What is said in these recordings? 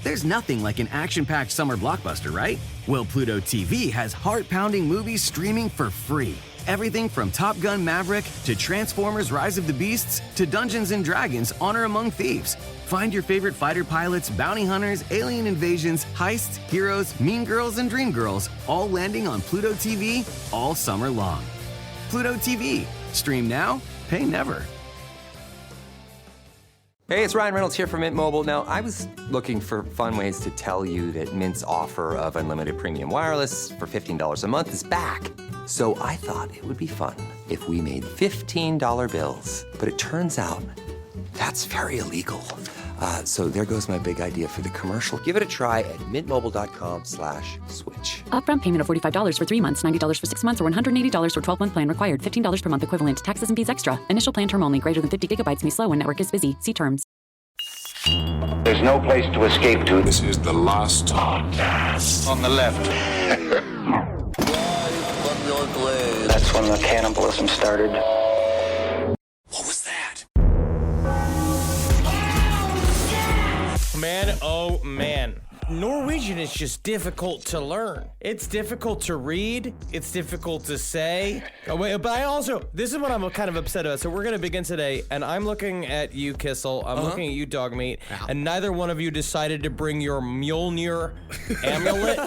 There's nothing like an action-packed summer blockbuster, right? Well, Pluto TV has heart-pounding movies streaming for free. Everything from Top Gun Maverick to Transformers Rise of the Beasts to Dungeons & Dragons Honor Among Thieves. Find your favorite fighter pilots, bounty hunters, alien invasions, heists, heroes, mean girls, and dream girls all landing on Pluto TV all summer long. Pluto TV. Stream now, pay never. Hey, it's Ryan Reynolds here from Mint Mobile. Now, I was looking for fun ways to tell you that Mint's offer of unlimited premium wireless for $15 a month is back. So I thought it would be fun if we made $15 bills. But it turns out that's very illegal. So there goes my big idea for the commercial. Give it a try at mintmobile.com/switch. Upfront payment of $45 for 3 months, $90 for 6 months, or $180 for 12-month plan required. $15 per month equivalent. Taxes and fees extra. Initial plan term only. Greater than 50 gigabytes may slow when network is busy. See terms. There's no place to escape to. This is the last podcast. On the left. That's when the cannibalism started. What was that? Man, oh man. Norwegian is just difficult to learn. It's difficult to read. It's difficult to say. Oh, wait, but I also, this is what I'm kind of upset about. So we're going to begin today, and I'm looking at you, Kissel. I'm looking at you, Dogmeat. And neither one of you decided to bring your Mjolnir amulet.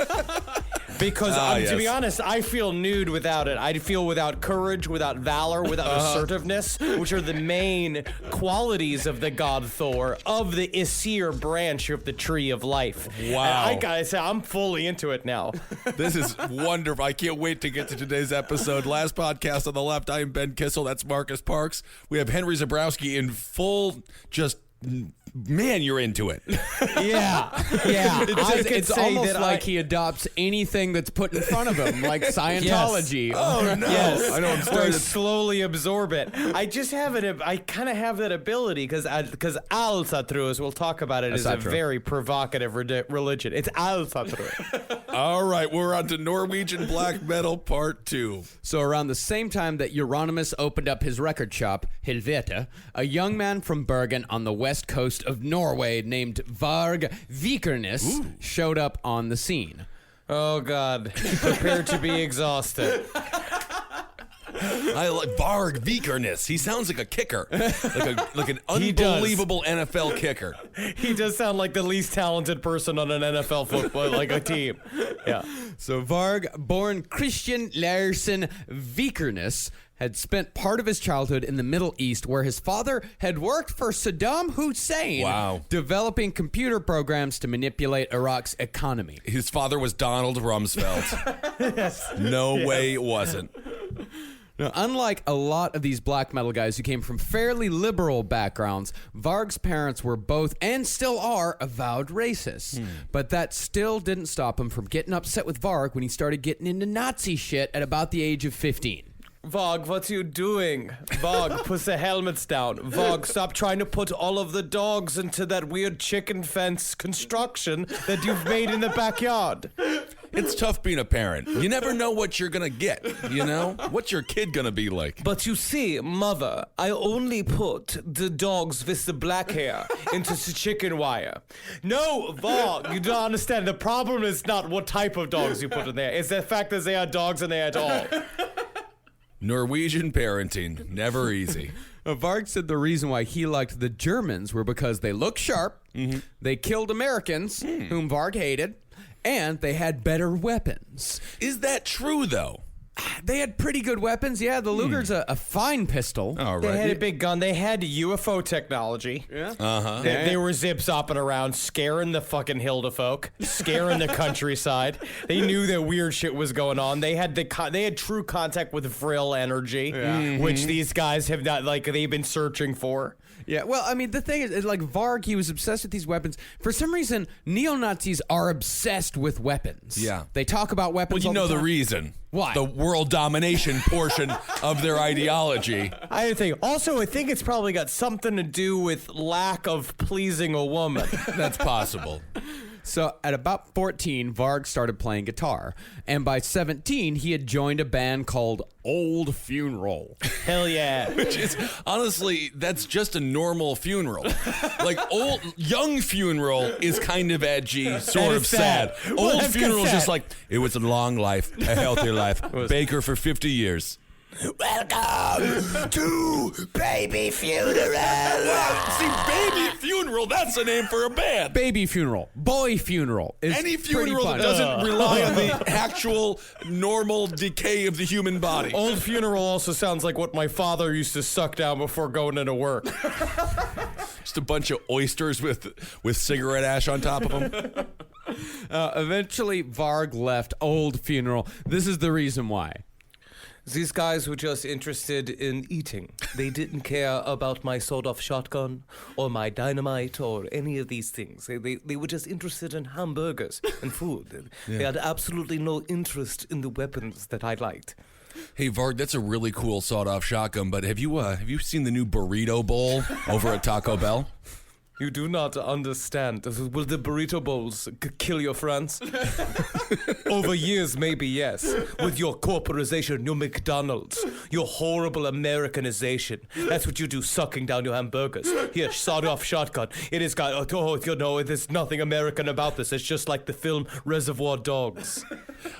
Because, to be honest, I feel nude without it. I feel without courage, without valor, without assertiveness, which are the main qualities of the god Thor, of the Aesir branch of the Tree of Life. Wow. And I gotta say, I'm fully into it now. This is wonderful. I can't wait to get to today's episode. Last podcast on the left, I am Ben Kissel. That's Marcus Parks. We have Henry Zabrowski in full just... Man, you're into it. Yeah. It's almost like he adopts anything that's put in front of him, like Scientology. Yes. Oh, no. Yes. I know I'm starting to slowly absorb it. I just have it. I kind of have that ability because Alsatrus, we'll talk about it, is a very provocative religion. It's Alsatrus. All right, we're on to Norwegian Black Metal Part 2. So around the same time that Euronymous opened up his record shop, Helvete, a young man from Bergen on the west coast of Norway named Varg Vikerness showed up on the scene. Oh, God. Prepare to be exhausted. I like Varg Vikerness. He sounds like a kicker, like an unbelievable NFL kicker. He does sound like the least talented person on an NFL football, like a team. Yeah. So Varg, born Christian Larsen Vikerness, had spent part of his childhood in the Middle East, where his father had worked for Saddam Hussein, developing computer programs to manipulate Iraq's economy. His father was Donald Rumsfeld. Yes. No way it wasn't. Now, unlike a lot of these black metal guys who came from fairly liberal backgrounds, Varg's parents were both, and still are, avowed racists. But that still didn't stop him from getting upset with Varg when he started getting into Nazi shit at about the age of 15. Varg, what are you doing? Varg, put the helmets down. Varg, stop trying to put all of the dogs into that weird chicken fence construction that you've made in the backyard. It's tough being a parent. You never know what you're going to get, you know? What's your kid going to be like? But you see, mother, I only put the dogs with the black hair into the chicken wire. No, Varg, you don't understand. The problem is not what type of dogs you put in there. It's the fact that they are dogs and they are all. Norwegian parenting, never easy. Varg said the reason why he liked the Germans were because they looked sharp, they killed Americans, whom Varg hated, and they had better weapons. Is that true, though? They had pretty good weapons. Yeah, the Luger's a fine pistol. All right. They had a big gun. They had UFO technology. Yeah. Uh-huh. They were zip-zopping around, scaring the fucking Hilda folk, scaring the countryside. They knew that weird shit was going on. They had they had true contact with Vril energy, which these guys have not, like, they've been searching for. Yeah, well, I mean, the thing is, like, Varg, he was obsessed with these weapons. For some reason, neo-Nazis are obsessed with weapons. Yeah. They talk about weapons Well, you know the the reason. Why? The world domination portion of their ideology. I think. Also, I think it's probably got something to do with lack of pleasing a woman. That's possible. So at about 14, Varg started playing guitar. And by 17, he had joined a band called Old Funeral. Hell yeah. Which is, honestly, that's just a normal funeral. Like, young funeral is kind of edgy, sort of sad. Old funeral is just like, it was a long life, a healthy life. Baker for 50 years. Welcome to Baby Funeral. See, Baby Funeral, that's the name for a band. Baby Funeral. Boy Funeral. Is Any funeral that pretty doesn't rely on the actual normal decay of the human body. Old Funeral also sounds like what my father used to suck down before going into work. Just a bunch of oysters with cigarette ash on top of them. Eventually, Varg left Old Funeral. This is the reason why. These guys were just interested in eating. They didn't care about my sawed-off shotgun or my dynamite or any of these things. They were just interested in hamburgers and food. They had absolutely no interest in the weapons that I liked. Hey, Varg, that's a really cool sawed-off shotgun, but have you seen the new burrito bowl over at Taco Bell? You do not understand. Will the burrito bowls kill your friends? Over years, maybe yes. With your corporatization, your McDonald's, your horrible Americanization. That's what you do, sucking down your hamburgers. Here, sawed-off shotgun. It has got, there's nothing American about this. It's just like the film Reservoir Dogs.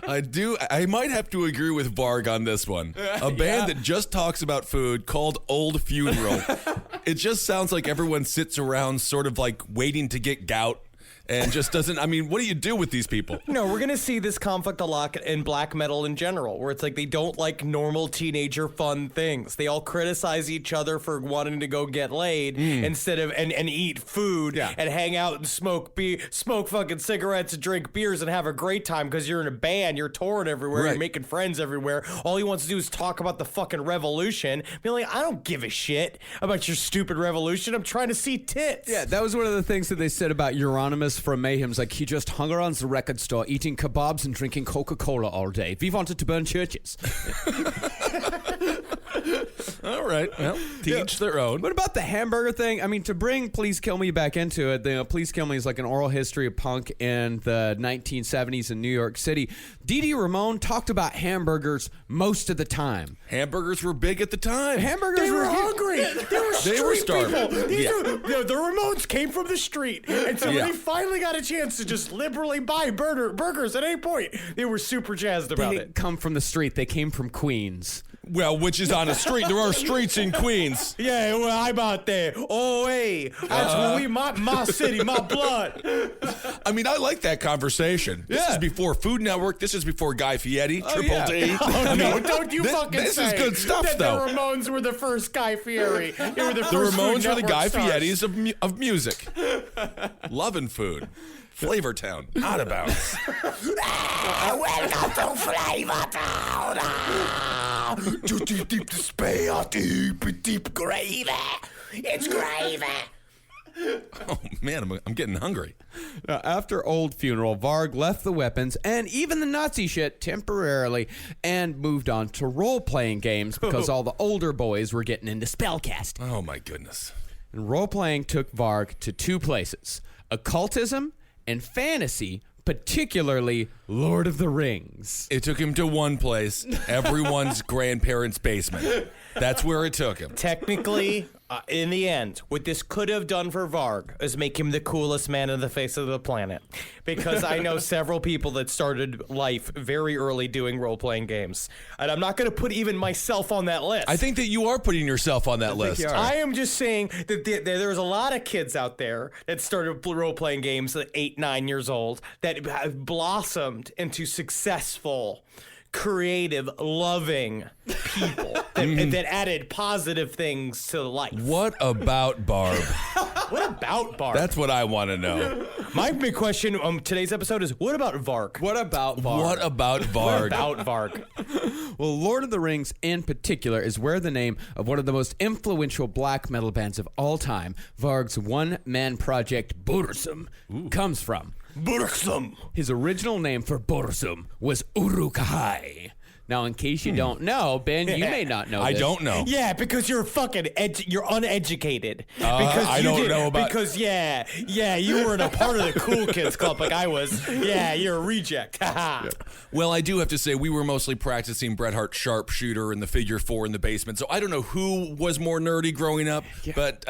I might have to agree with Varg on this one. A band that just talks about food called Old Funeral. It just sounds like everyone sits around sort of like waiting to get gout and just doesn't. I mean, what do you do with these people? No, we're going to see this conflict a lot in black metal in general, where it's like they don't like normal teenager fun things. They all criticize each other for wanting to go get laid instead of and eat food and hang out and smoke fucking cigarettes and drink beers and have a great time because you're in a band, you're touring everywhere, you're making friends everywhere. All he wants to do is talk about the fucking revolution. Be like, I don't give a shit about your stupid revolution. I'm trying to see tits. Yeah, that was one of the things that they said about Euronymous from Mayhem's. Like, he just hung around the record store eating kebabs and drinking Coca-Cola all day. We wanted to burn churches. All right. Well, to each their own. What about the hamburger thing? I mean, to bring Please Kill Me back into it, Please Kill Me is like an oral history of punk in the 1970s in New York City. Dee Ramone talked about hamburgers most of the time. Hamburgers were big at the time. They were hungry. They were starving. The Ramones came from the street, and so when they finally got a chance to just liberally buy burgers at any point, they were super jazzed about They it. didn't come from the street. They came from Queens. Well, which is on a street. There are streets in Queens. Yeah, well, I'm out there. Oh, hey, that's my city, my blood. I mean, I like that conversation. This is before Food Network. This is before Guy Fieri, Triple D. Don't you fucking this say is good stuff, that though. The Ramones were the first Guy Fieri. They were the first The Ramones Food were the Network Guy stars. Fieri's of music. Loving food. Flavortown. Out of bounds. Welcome to Flavor Town. Deep despair, deep gravy. It's gravy. Oh, man, I'm getting hungry. Now, after Old Funeral, Varg left the weapons and even the Nazi shit temporarily and moved on to role-playing games because all the older boys were getting into spellcasting. Oh, my goodness. And role-playing took Varg to two places: occultism and fantasy, particularly Lord of the Rings. It took him to one place, everyone's grandparents' basement. That's where it took him. Technically, in the end, what this could have done for Varg is make him the coolest man on the face of the planet. Because I know several people that started life very early doing role-playing games. And I'm not going to put even myself on that list. I think that you are putting yourself on that list. I am just saying that there's a lot of kids out there that started role-playing games at 8, 9 years old that have blossomed into successful, creative, loving people that added positive things to life. What about Barb? What about Varg? That's what I want to know. My big question on today's episode is, what about Varg? What about Varg? What about What Varg? about Varg? Well, Lord of the Rings in particular is where the name of one of the most influential black metal bands of all time, Varg's one-man project Burzum, comes from. Burzum. His original name for Burzum was Uruk-hai. Now, in case you don't know, Ben, you may not know I this. don't know. Yeah, because you're fucking you're uneducated. I don't know about... Because, yeah, you weren't a part of the cool kids club like I was. Yeah, you're a reject. Well, I do have to say, we were mostly practicing Bret Hart sharpshooter and the figure 4 in the basement, so I don't know who was more nerdy growing up, but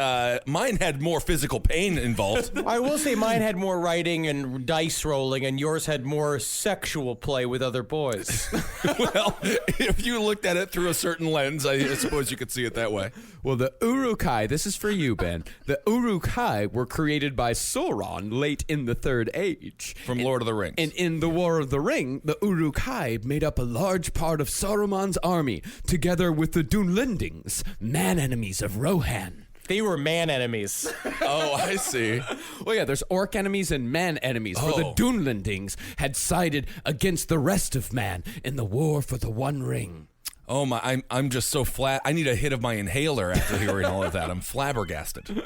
mine had more physical pain involved. I will say mine had more writing and dice rolling, and yours had more sexual play with other boys. Well, if you looked at it through a certain lens, I suppose you could see it that way. Well, the Uruk-hai, this is for you, Ben. The Uruk-hai were created by Sauron late in the Third Age. From Lord of the Rings. And in the War of the Ring, the Uruk-hai made up a large part of Saruman's army, together with the Dunlendings, man-enemies of Rohan. They were man enemies. Oh, I see. Well, yeah, there's orc enemies and man enemies, for the Dunlendings had sided against the rest of man in the war for the One Ring. Oh my, I'm just so flat. I need a hit of my inhaler after hearing all of that. I'm flabbergasted.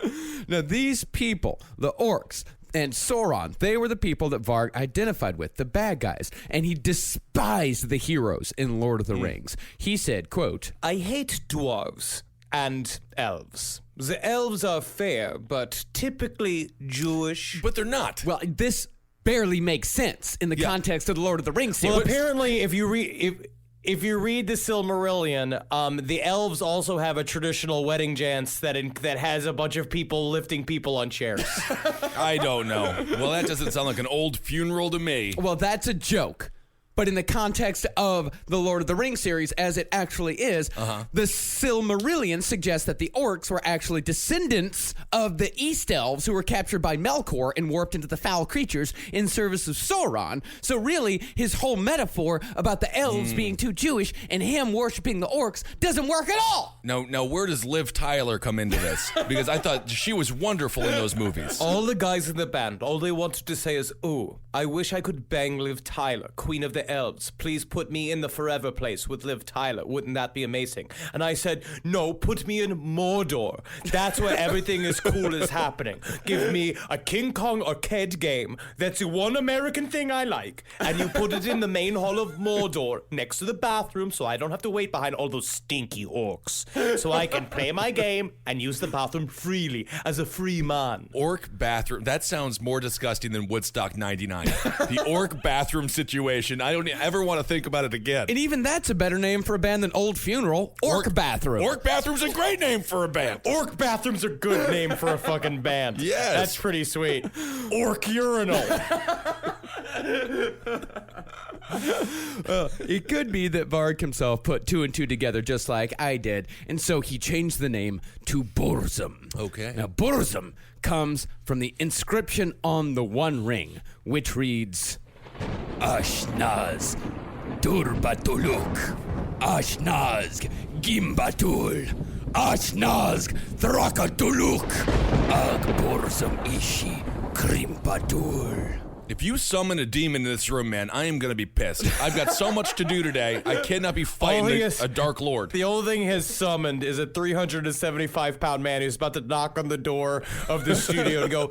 Now, these people, the orcs and Sauron, they were the people that Varg identified with, the bad guys, and he despised the heroes in Lord of the Rings. He said, quote, I hate dwarves and elves. The elves are fair, but typically Jewish. But they're not. well, this barely makes sense in the context of the Lord of the Rings series. Well, apparently, if you read the Silmarillion, the elves also have a traditional wedding dance that has a bunch of people lifting people on chairs. I don't know. Well, that doesn't sound like an old funeral to me. Well, that's a joke. But in the context of the Lord of the Rings series, as it actually is, the Silmarillion suggests that the orcs were actually descendants of the East Elves who were captured by Melkor and warped into the foul creatures in service of Sauron. So really, his whole metaphor about the elves being too Jewish and him worshiping the orcs doesn't work at all. Now, where does Liv Tyler come into this? Because I thought she was wonderful in those movies. All the guys in the band, all they wanted to say is, ooh, I wish I could bang Liv Tyler, Queen of the Elves. Please put me in the Forever Place with Liv Tyler. Wouldn't that be amazing? And I said, no, put me in Mordor. That's where everything is cool is happening. Give me a King Kong arcade game. That's the one American thing I like. And you put it in the main hall of Mordor next to the bathroom so I don't have to wait behind all those stinky orcs. So I can play my game and use the bathroom freely as a free man. Orc bathroom. That sounds more disgusting than Woodstock 99. The orc bathroom situation. I don't ever want to think about it again. And even that's a better name for a band than Old Funeral. Orc Bathroom. Orc bathroom's a great name for a band. Orc bathroom's a good name for a fucking band. Yes. That's pretty sweet. Orc Urinal. It could be that Varg himself put 2 and 2 together just like I did, and so he changed the name to Burzum. Okay. Now, Burzum comes from the inscription on the One Ring, which reads, Ashnaz Durbatuluk, Ashnaz Gimbatul, Ashnaz Thrakatuluk, Ag Burzum Ishi Krimpatul. If you summon a demon in this room, man, I am going to be pissed. I've got so much to do today. I cannot be fighting a dark lord. The only thing he's summoned is a 375-pound man who's about to knock on the door of the studio and go,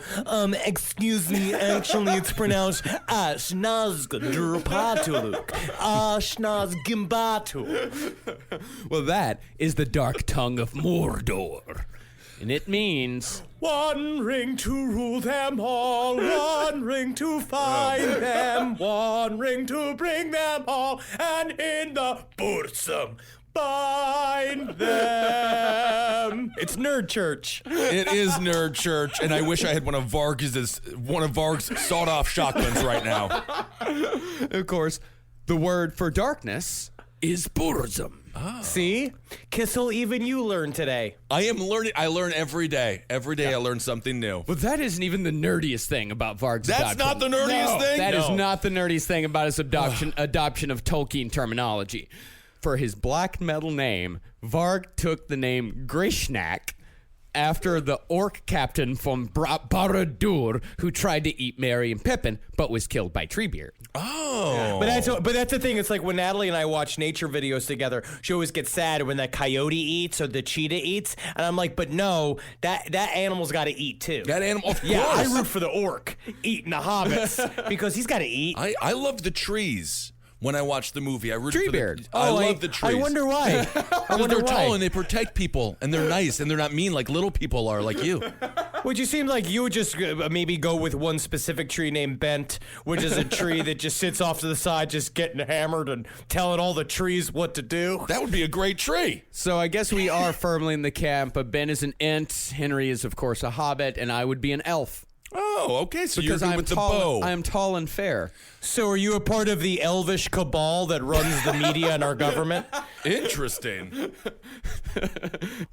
excuse me, actually it's pronounced Ashnaz Durpatuluk, Ashnaz Gimbatu. Well, that is the dark tongue of Mordor. And it means... One ring to rule them all, one ring to find them, one ring to bring them all, and in the Burzum bind them. It's Nerd Church. It is Nerd Church, and I wish I had one of Varg's sawed-off shotguns right now. Of course, the word for darkness is Burzum. Oh. See? Kissel, even you learned today. I am learning. I learn every day. Every day I learn something new. Well, that isn't even the nerdiest thing about Varg's adoption. That's not the nerdiest thing? That is not the nerdiest thing about his adoption of Tolkien terminology. For his black metal name, Varg took the name Grishnak after the orc captain from Barad-dûr who tried to eat Merry and Pippin, but was killed by Treebeard. Oh. But that's the thing. It's like when Natalie and I watch nature videos together, she always gets sad when that coyote eats or the cheetah eats. And I'm like, but no, that animal's got to eat too. That animal, of course. Yeah, I root for the orc eating the hobbits because he's got to eat. I love the trees. when I watched the movie. I rooted for Treebeard. I love the trees. I wonder why. Because they're tall and they protect people, and they're nice, and they're not mean like little people are, like you. Would you seem like you would just maybe go with one specific tree named Bent, which is a tree that just sits off to the side, just getting hammered and telling all the trees what to do? That would be a great tree. So I guess we are firmly in the camp. Ben is an Ent, Henry is, of course, a hobbit, and I would be an elf. Oh, okay. So Because you're good with the bow. I am tall and fair. So are you a part of the elvish cabal that runs the media and our government? Interesting.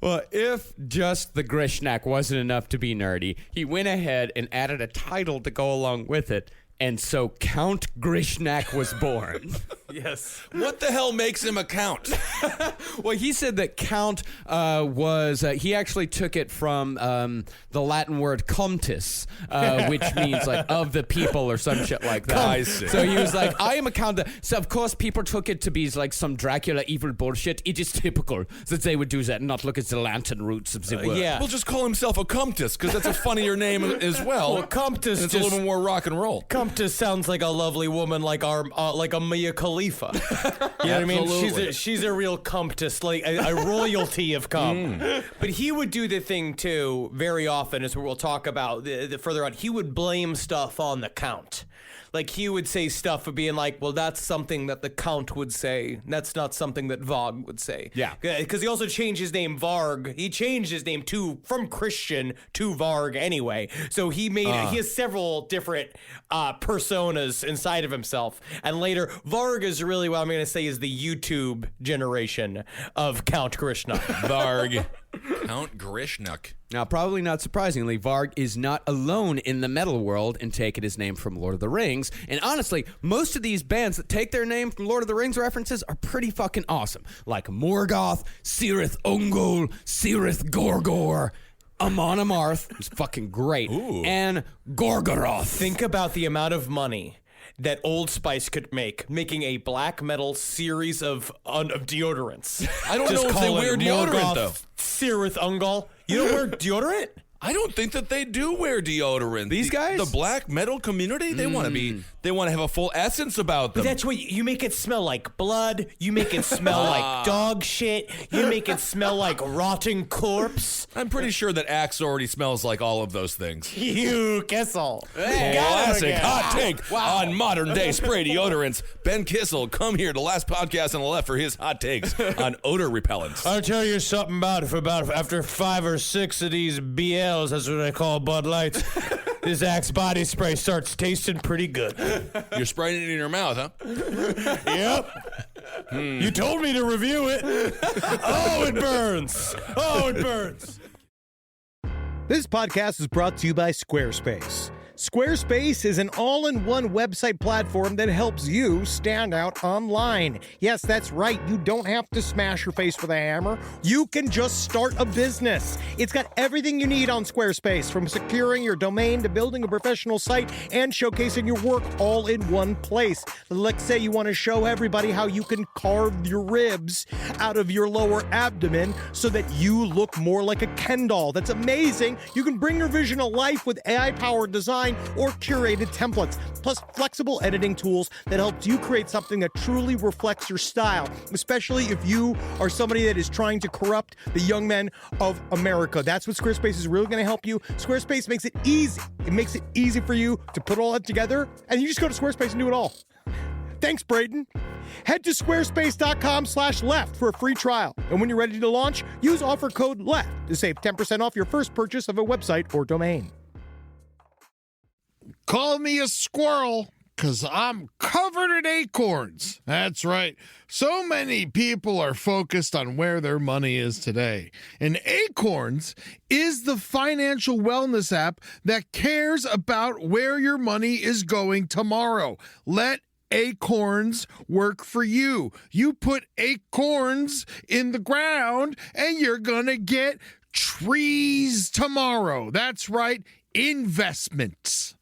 Well, if just the Grishnak wasn't enough to be nerdy, he went ahead and added a title to go along with it. And so Count Grishnak was born. Yes. What the hell makes him a count? Well, he said that Count was, he actually took it from the Latin word comtus, which means like of the people or some shit like that. I see. So he was like, I am a count. So of course people took it to be like some Dracula evil bullshit. It is typical that they would do that and not look at the Latin roots of the word. Yeah. We'll just call himself a Comtus, because that's a funnier name as well. Well, Comtus And it's a little more rock and roll. Comtus sounds like a lovely woman, like like a Mia Khalifa. You know what I mean? Absolutely. She's a real Comtus, like a royalty of cum. But he would do the thing too very often, as we'll talk about the further on. He would blame stuff on the Count. Like he would say stuff of being like, well, that's something that the Count would say. That's not something that Varg would say. Yeah. Because he also changed his name Varg. He changed his name from Christian to Varg anyway. So he he has several different personas inside of himself. And later, Varg is really what I'm going to say is the YouTube generation of Count Krishna. Varg. Count Grishnak. Now, probably not surprisingly, Varg is not alone in the metal world in taking his name from Lord of the Rings. And honestly, most of these bands that take their name from Lord of the Rings references are pretty fucking awesome. Like Morgoth, Cirith Ungol, Cirith Gorgor, Amon Amarth, who's fucking great, and Gorgoroth. Think about the amount of money that Old Spice could making a black metal series of deodorants. I don't know if they wear deodorant, though. Cirith Ungol. You don't wear deodorant? I don't think that they do wear deodorant. These guys? The black metal community, they want to have a full essence about them. But that's what you make it smell like blood. You make it smell like dog shit. You make it smell like rotting corpse. I'm pretty sure that Axe already smells like all of those things. You Kissel. Classic hot take on modern day spray deodorants. Ben Kissel, come here to Last Podcast on the Left for his hot takes on odor repellents. I'll tell you something about after 5 or 6 of these BLs, that's what I call Bud Lights. This Axe body spray starts tasting pretty good. You're spraying it in your mouth, huh? Yep. You told me to review it. Oh, it burns. Oh, it burns. This podcast is brought to you by Squarespace. Squarespace is an all-in-one website platform that helps you stand out online. Yes, that's right. You don't have to smash your face with a hammer. You can just start a business. It's got everything you need on Squarespace, from securing your domain to building a professional site and showcasing your work all in one place. Let's say you want to show everybody how you can carve your ribs out of your lower abdomen so that you look more like a Ken doll. That's amazing. You can bring your vision to life with AI-powered design or curated templates, plus flexible editing tools that helps you create something that truly reflects your style, especially if you are somebody that is trying to corrupt the young men of America. That's what Squarespace is really going to help you. Squarespace makes it easy. It makes it easy for you to put all that together, and you just go to Squarespace and do it all. Thanks, Braden. Head to squarespace.com/left for a free trial. And when you're ready to launch, use offer code LEFT to save 10% off your first purchase of a website or domain. Call me a squirrel, 'cause I'm covered in acorns. That's right. So many people are focused on where their money is today. And Acorns is the financial wellness app that cares about where your money is going tomorrow. Let Acorns work for you. You put acorns in the ground and you're gonna get trees tomorrow. That's right, investments.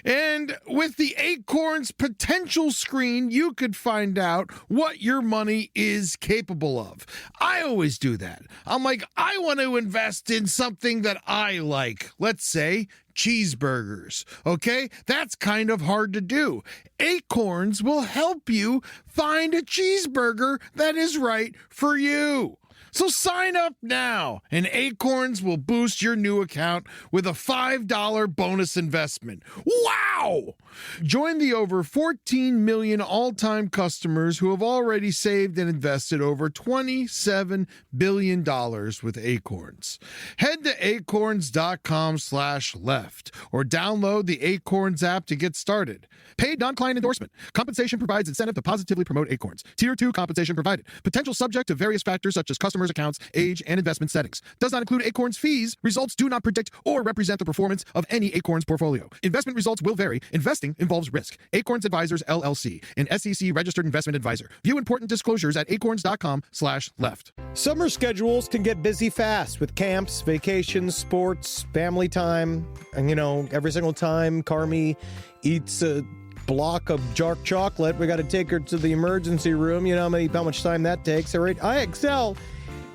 And with the Acorns potential screen, you could find out what your money is capable of. I always do that. I'm like, I want to invest in something that I like. Let's say cheeseburgers. Okay? That's kind of hard to do. Acorns will help you find a cheeseburger that is right for you. So sign up now, and Acorns will boost your new account with a $5 bonus investment. Wow! Join the over 14 million all-time customers who have already saved and invested over $27 billion with Acorns. Head to acorns.com/left or download the Acorns app to get started. Paid non-client endorsement. Compensation provides incentive to positively promote Acorns. Tier 2 compensation provided. Potential subject to various factors such as customers' accounts, age, and investment settings. Does not include Acorns fees. Results do not predict or represent the performance of any Acorns portfolio. Investment results will vary. Investing involves risk. Acorns Advisors, LLC, an SEC registered investment advisor. View important disclosures at acorns.com/left. Summer schedules can get busy fast with camps, vacations, sports, family time. And, every single time Carmi eats a block of dark chocolate, we got to take her to the emergency room. You know how much time that takes. All right, IXL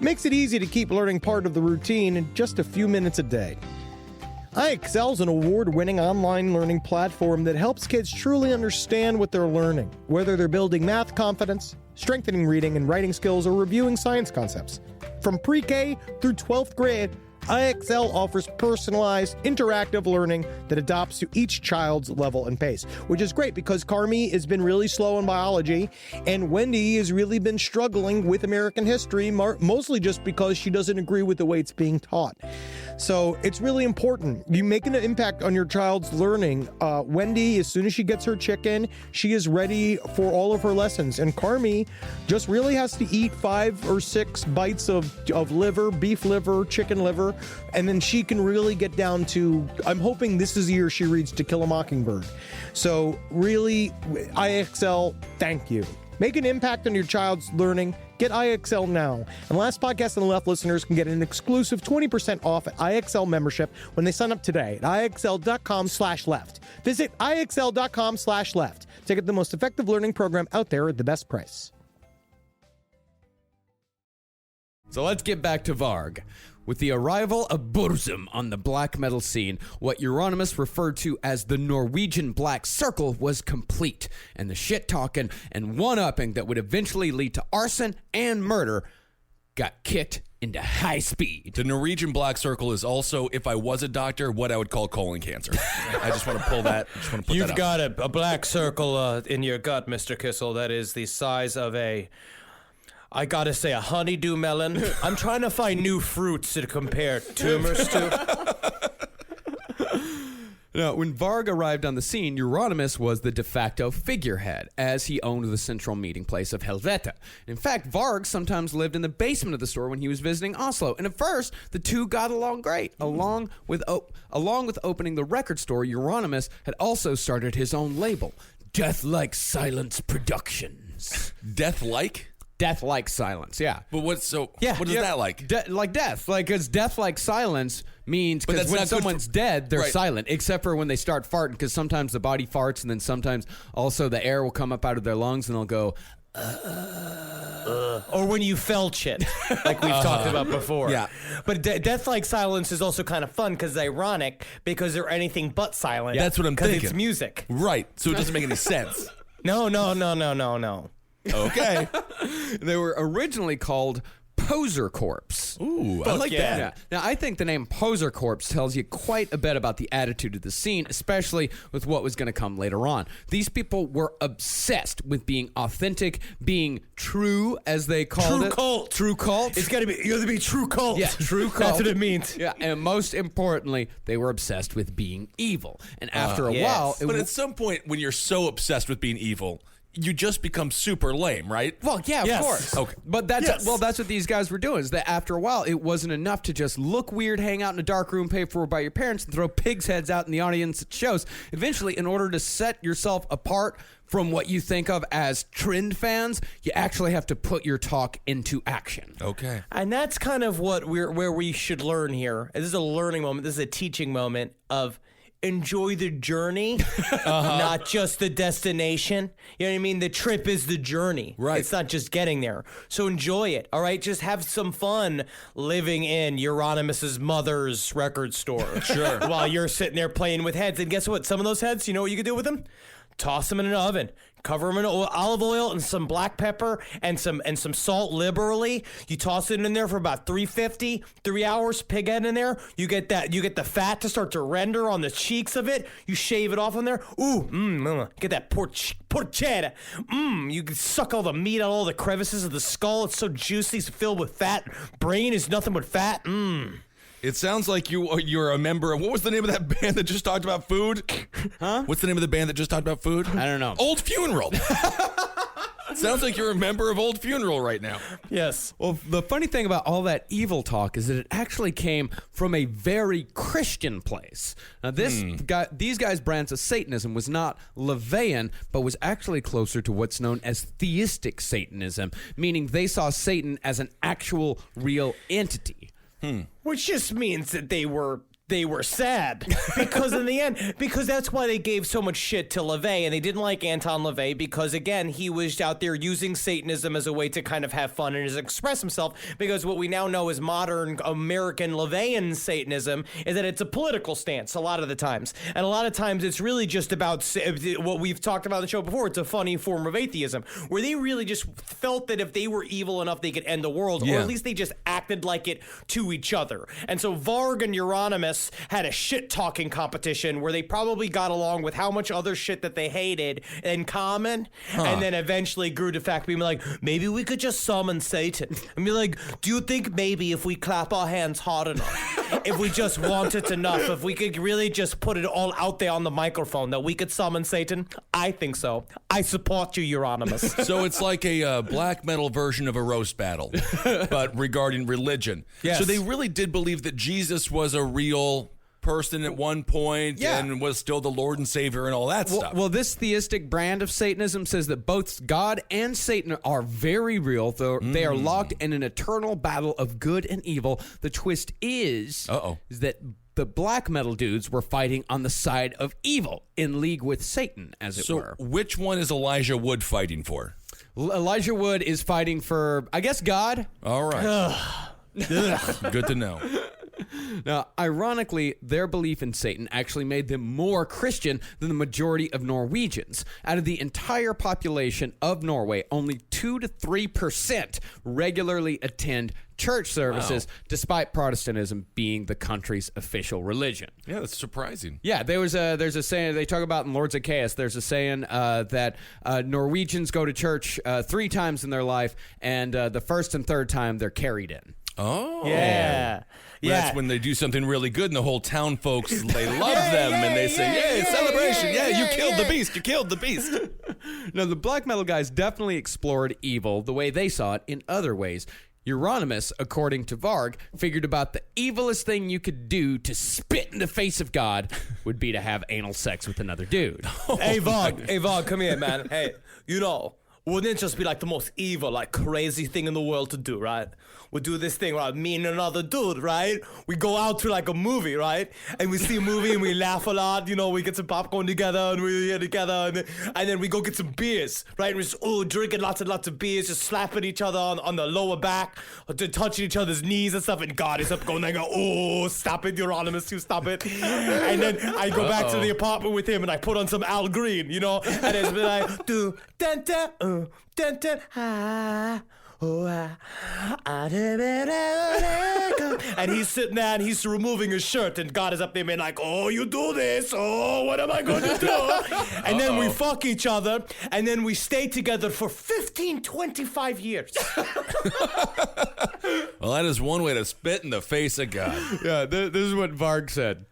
makes it easy to keep learning part of the routine in just a few minutes a day. IXL is an award-winning online learning platform that helps kids truly understand what they're learning, whether they're building math confidence, strengthening reading and writing skills, or reviewing science concepts. From pre-K through 12th grade, IXL offers personalized, interactive learning that adapts to each child's level and pace, which is great because Carmi has been really slow in biology, and Wendy has really been struggling with American history, mostly just because she doesn't agree with the way it's being taught. So it's really important. You making an impact on your child's learning. Wendy, as soon as she gets her chicken, she is ready for all of her lessons. And Carmi just really has to eat 5 or 6 bites of liver, beef liver, chicken liver, and then she can really get down to, I'm hoping this is the year she reads To Kill a Mockingbird. So really, IXL, thank you. Make an impact on your child's learning. Get IXL now. And Last Podcast on the Left listeners can get an exclusive 20% off at IXL membership when they sign up today at IXL.com/left. Visit IXL.com/left to get the most effective learning program out there at the best price. So let's get back to Varg. With the arrival of Burzum on the black metal scene, what Euronymous referred to as the Norwegian Black Circle was complete, and the shit-talking and one-upping that would eventually lead to arson and murder got kicked into high speed. The Norwegian Black Circle is also, if I was a doctor, what I would call colon cancer. I just want to pull that. You've got a black circle in your gut, Mr. Kissel, that is the size of I gotta say, a honeydew melon. I'm trying to find new fruits to compare tumors to. Now, when Varg arrived on the scene, Euronymous was the de facto figurehead, as he owned the central meeting place of Helvete. In fact, Varg sometimes lived in the basement of the store when he was visiting Oslo, and at first, the two got along great. Along with opening the record store, Euronymous had also started his own label, Death Like Silence Productions. Death Like? Death like silence, yeah. But what does that like? Like death. Because death like silence means because when someone's dead, they're silent, except for when they start farting, because sometimes the body farts, and then sometimes also the air will come up out of their lungs, and they'll go, or when you felch it, like we've talked about before. Yeah. But death like silence is also kind of fun because it's ironic because they're anything but silent. Yeah, that's what I'm thinking. Because it's music. Right. So it doesn't make any sense. No. Okay. They were originally called Poser Corpse. Ooh, I like that. Yeah. Now, I think the name Poser Corpse tells you quite a bit about the attitude of the scene, especially with what was going to come later on. These people were obsessed with being authentic, being true, as they called it. True cult. It's got to be, you have to be true cult. Yeah, true cult. That's what it means. Yeah, and most importantly, they were obsessed with being evil. And after a while... But at some point, when you're so obsessed with being evil, you just become super lame, right? Well, yeah, of course. Okay. But that's what these guys were doing, is that after a while, it wasn't enough to just look weird, hang out in a dark room paid for by your parents, and throw pigs' heads out in the audience at shows. Eventually, in order to set yourself apart from what you think of as trend fans, you actually have to put your talk into action. Okay. And that's kind of where we should learn here. This is a learning moment. This is a teaching moment of enjoy the journey, not just the destination. You know what I mean? The trip is the journey. Right. It's not just getting there. So enjoy it, all right? Just have some fun living in Euronymous' mother's record store. Sure. While you're sitting there playing with heads. And guess what? Some of those heads, you know what you can do with them? Toss them in an oven. Cover them in olive oil and some black pepper and some salt liberally. You toss it in there for about 3 hours. Pig head in there. You get the fat to start to render on the cheeks of it. You shave it off on there. Ooh, get that porchetta. You can suck all the meat out of all the crevices of the skull. It's so juicy. It's filled with fat. Brain is nothing but fat. It sounds like you're a member of, what was the name of that band that just talked about food? Huh? What's the name of the band that just talked about food? I don't know. Old Funeral. Sounds like you're a member of Old Funeral right now. Yes. Well, the funny thing about all that evil talk is that it actually came from a very Christian place. Now, these guys' branch of Satanism was not LaVeyan, but was actually closer to what's known as theistic Satanism, meaning they saw Satan as an actual real entity. Which just means that they were sad because in the end, because that's why they gave so much shit to LaVey, and they didn't like Anton LaVey because, again, he was out there using Satanism as a way to kind of have fun and express himself, because what we now know as modern American LaVeyan Satanism is that it's a political stance a lot of the times, and a lot of times it's really just about what we've talked about on the show before. It's a funny form of atheism where they really just felt that if they were evil enough they could end the world, or at least they just acted like it to each other. And so Varg and Euronymous had a shit-talking competition where they probably got along with how much other shit that they hated in common, and then eventually grew to fact being like, maybe we could just summon Satan. And be like, do you think maybe if we clap our hands hard enough, if we just want it enough, if we could really just put it all out there on the microphone, that we could summon Satan? I think so. I support you, Euronymous. So it's like a black metal version of a roast battle, but regarding religion. Yes. So they really did believe that Jesus was a real person at one point and was still the Lord and Savior and all that stuff. Well, this theistic brand of Satanism says that both God and Satan are very real, though they are locked in an eternal battle of good and evil. The twist is that the black metal dudes were fighting on the side of evil, in league with Satan, as it were. So which one is Elijah Wood fighting for? Elijah Wood is fighting for, I guess, God. All right. Good to know. Now, ironically, their belief in Satan actually made them more Christian than the majority of Norwegians. Out of the entire population of Norway, only 2 to 3% regularly attend church services, despite Protestantism being the country's official religion. Yeah, that's surprising. Yeah, there's a saying they talk about in Lords of Chaos. There's a saying that Norwegians go to church 3 times in their life, and the first and third time they're carried in. Oh. Yeah. Well, that's when they do something really good and the whole town folks, they love them and they say, yay, celebration. You killed the beast. You killed the beast. Now, the black metal guys definitely explored evil the way they saw it in other ways. Euronymous, according to Varg, figured about the evilest thing you could do to spit in the face of God would be to have anal sex with another dude. Hey, Varg, come here, man. Hey, wouldn't it just be like the most evil, like crazy thing in the world to do, right? We do this thing, right? Me and another dude, right? We go out to like a movie, right? And we see a movie and we laugh a lot, we get some popcorn together and we're here together and then we go get some beers, right? And we're just drinking lots and lots of beers, just slapping each other on the lower back, touching each other's knees and stuff, and God is up going like, stop it, Euronymous, you stop it. And then I go back to the apartment with him and I put on some Al Green, and it's been like, do, dun, dun, dun, dun, ah. And he's sitting there and he's removing his shirt, and God is up there being like, you do this, what am I going to do? And then we fuck each other, and then we stay together for 25 years. Well, that is one way to spit in the face of God. Yeah, this is what Varg said.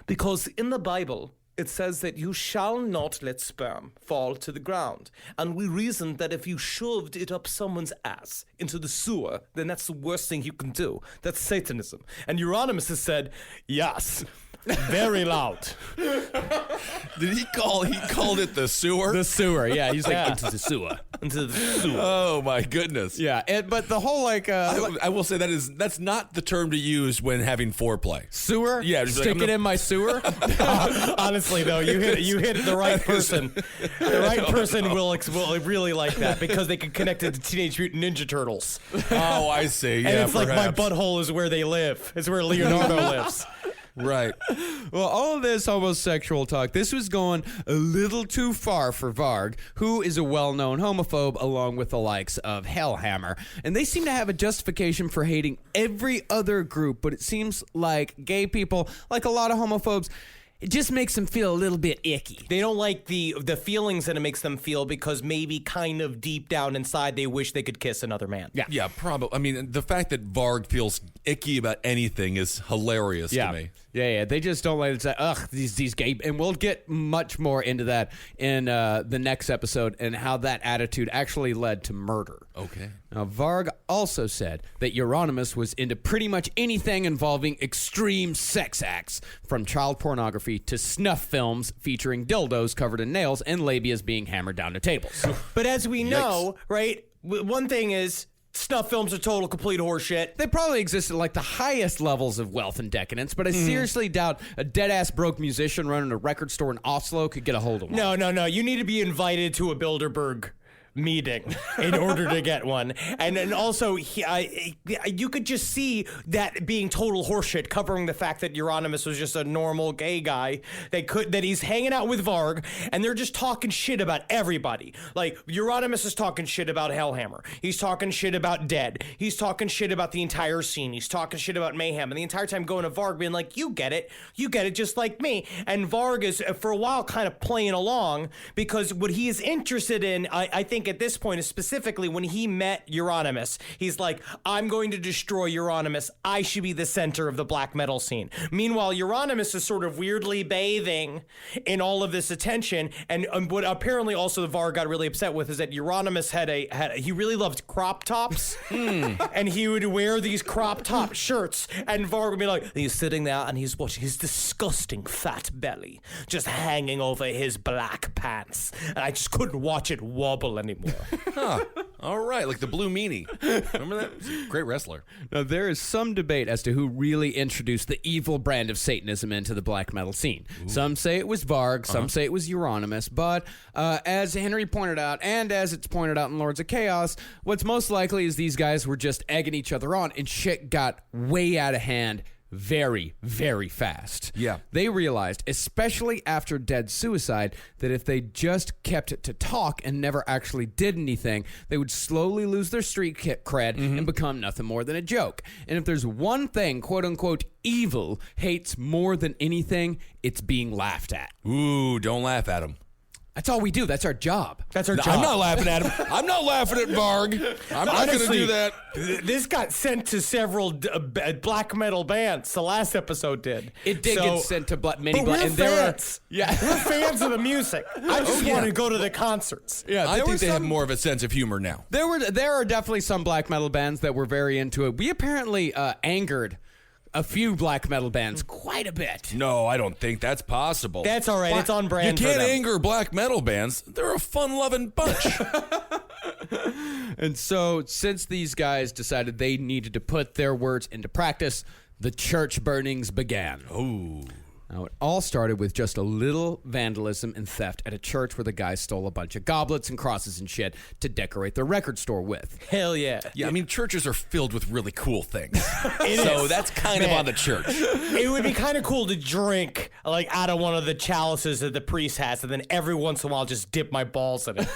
Because in the Bible, it says that you shall not let sperm fall to the ground. And we reasoned that if you shoved it up someone's ass into the sewer, then that's the worst thing you can do. That's Satanism. And Euronymous has said, yes, very loud. Did he called it the sewer? The sewer, yeah. He's like, into the sewer. into the sewer. Oh my goodness. Yeah, but the whole I will say that's not the term to use when having foreplay. sewer. Yeah, just stick it in my sewer. Honestly, though, you hit the right person. The right person will really like that because they can connect it to Teenage Mutant Ninja Turtles. Oh, I see. Yeah, And it's like my perhaps. butthole is where they live. It's where Leonardo lives. Right. Well, all of this homosexual talk, this was going a little too far for Varg, who is a well-known homophobe along with the likes of Hellhammer. And they seem to have a justification for hating every other group, but it seems like gay people, like a lot of homophobes, it just makes them feel a little bit icky. They don't like the feelings that it makes them feel because maybe kind of deep down inside they wish they could kiss another man. Yeah. Yeah, probably. I mean, the fact that Varg feels icky about anything is hilarious to me. Yeah. They just don't like it. Say, ugh, these gay. And we'll get much more into that in the next episode and how that attitude actually led to murder. Okay. Now, Varg also said that Euronymous was into pretty much anything involving extreme sex acts, from child pornography to snuff films featuring dildos covered in nails and labias being hammered down to tables. But as we know, right, one thing is snuff films are total complete horseshit. They probably exist at like the highest levels of wealth and decadence, but I seriously doubt a dead-ass broke musician running a record store in Oslo could get a hold of one. No. You need to be invited to a Bilderberg meeting in order to get one. And also, you could just see that being total horseshit, covering the fact that Euronymous was just a normal gay guy that he's hanging out with Varg, and they're just talking shit about everybody. Like, Euronymous is talking shit about Hellhammer. He's talking shit about Dead. He's talking shit about the entire scene. He's talking shit about Mayhem. And the entire time going to Varg being like, you get it just like me. And Varg is, for a while, kind of playing along because what he is interested in, I think at this point is specifically when he met Euronymous. He's like, I'm going to destroy Euronymous. I should be the center of the black metal scene. Meanwhile, Euronymous is sort of weirdly bathing in all of this attention. And what apparently also the Varg got really upset with is that Euronymous he really loved crop tops. And he would wear these crop top shirts. And Varg would be like, he's sitting there and he's watching his disgusting fat belly just hanging over his black pants. And I just couldn't watch it wobble anymore. Huh. All right, like the Blue Meanie. Remember that? He's a great wrestler. Now, there is some debate as to who really introduced the evil brand of Satanism into the black metal scene. Ooh. Some say it was Varg, some say it was Euronymous, but as Henry pointed out, and as it's pointed out in Lords of Chaos, what's most likely is these guys were just egging each other on, and shit got way out of hand very, very fast. Yeah. They realized, especially after Dead's suicide, that if they just kept it to talk and never actually did anything, they would slowly lose their street cred and become nothing more than a joke. And if there's one thing, quote unquote, evil hates more than anything, it's being laughed at. Ooh, don't laugh at him. That's all we do. That's our job. That's our job. I'm not laughing at him. I'm not laughing at Varg. I'm not going to do that. This got sent to several black metal bands. The last episode did. It did get sent to many but black. We're And there were, fans. We're fans of the music. I just want to go to the concerts. Yeah, I think they have more of a sense of humor now. There are definitely some black metal bands that were very into it. We apparently angered a few black metal bands quite a bit. No, I don't think that's possible. That's all right. It's on You brand. can't for them. anger black metal bands. They're a fun-loving bunch. And so, since these guys decided they needed to put their words into practice, the church burnings began. Ooh. Now, it all started with just a little vandalism and theft at a church where the guys stole a bunch of goblets and crosses and shit to decorate their record store with. Hell yeah. Yeah, I mean, churches are filled with really cool things. It So is. that's kind of on the church. It would be kind of cool to drink like out of one of the chalices that the priest has, and then every once in a while just dip my balls in it.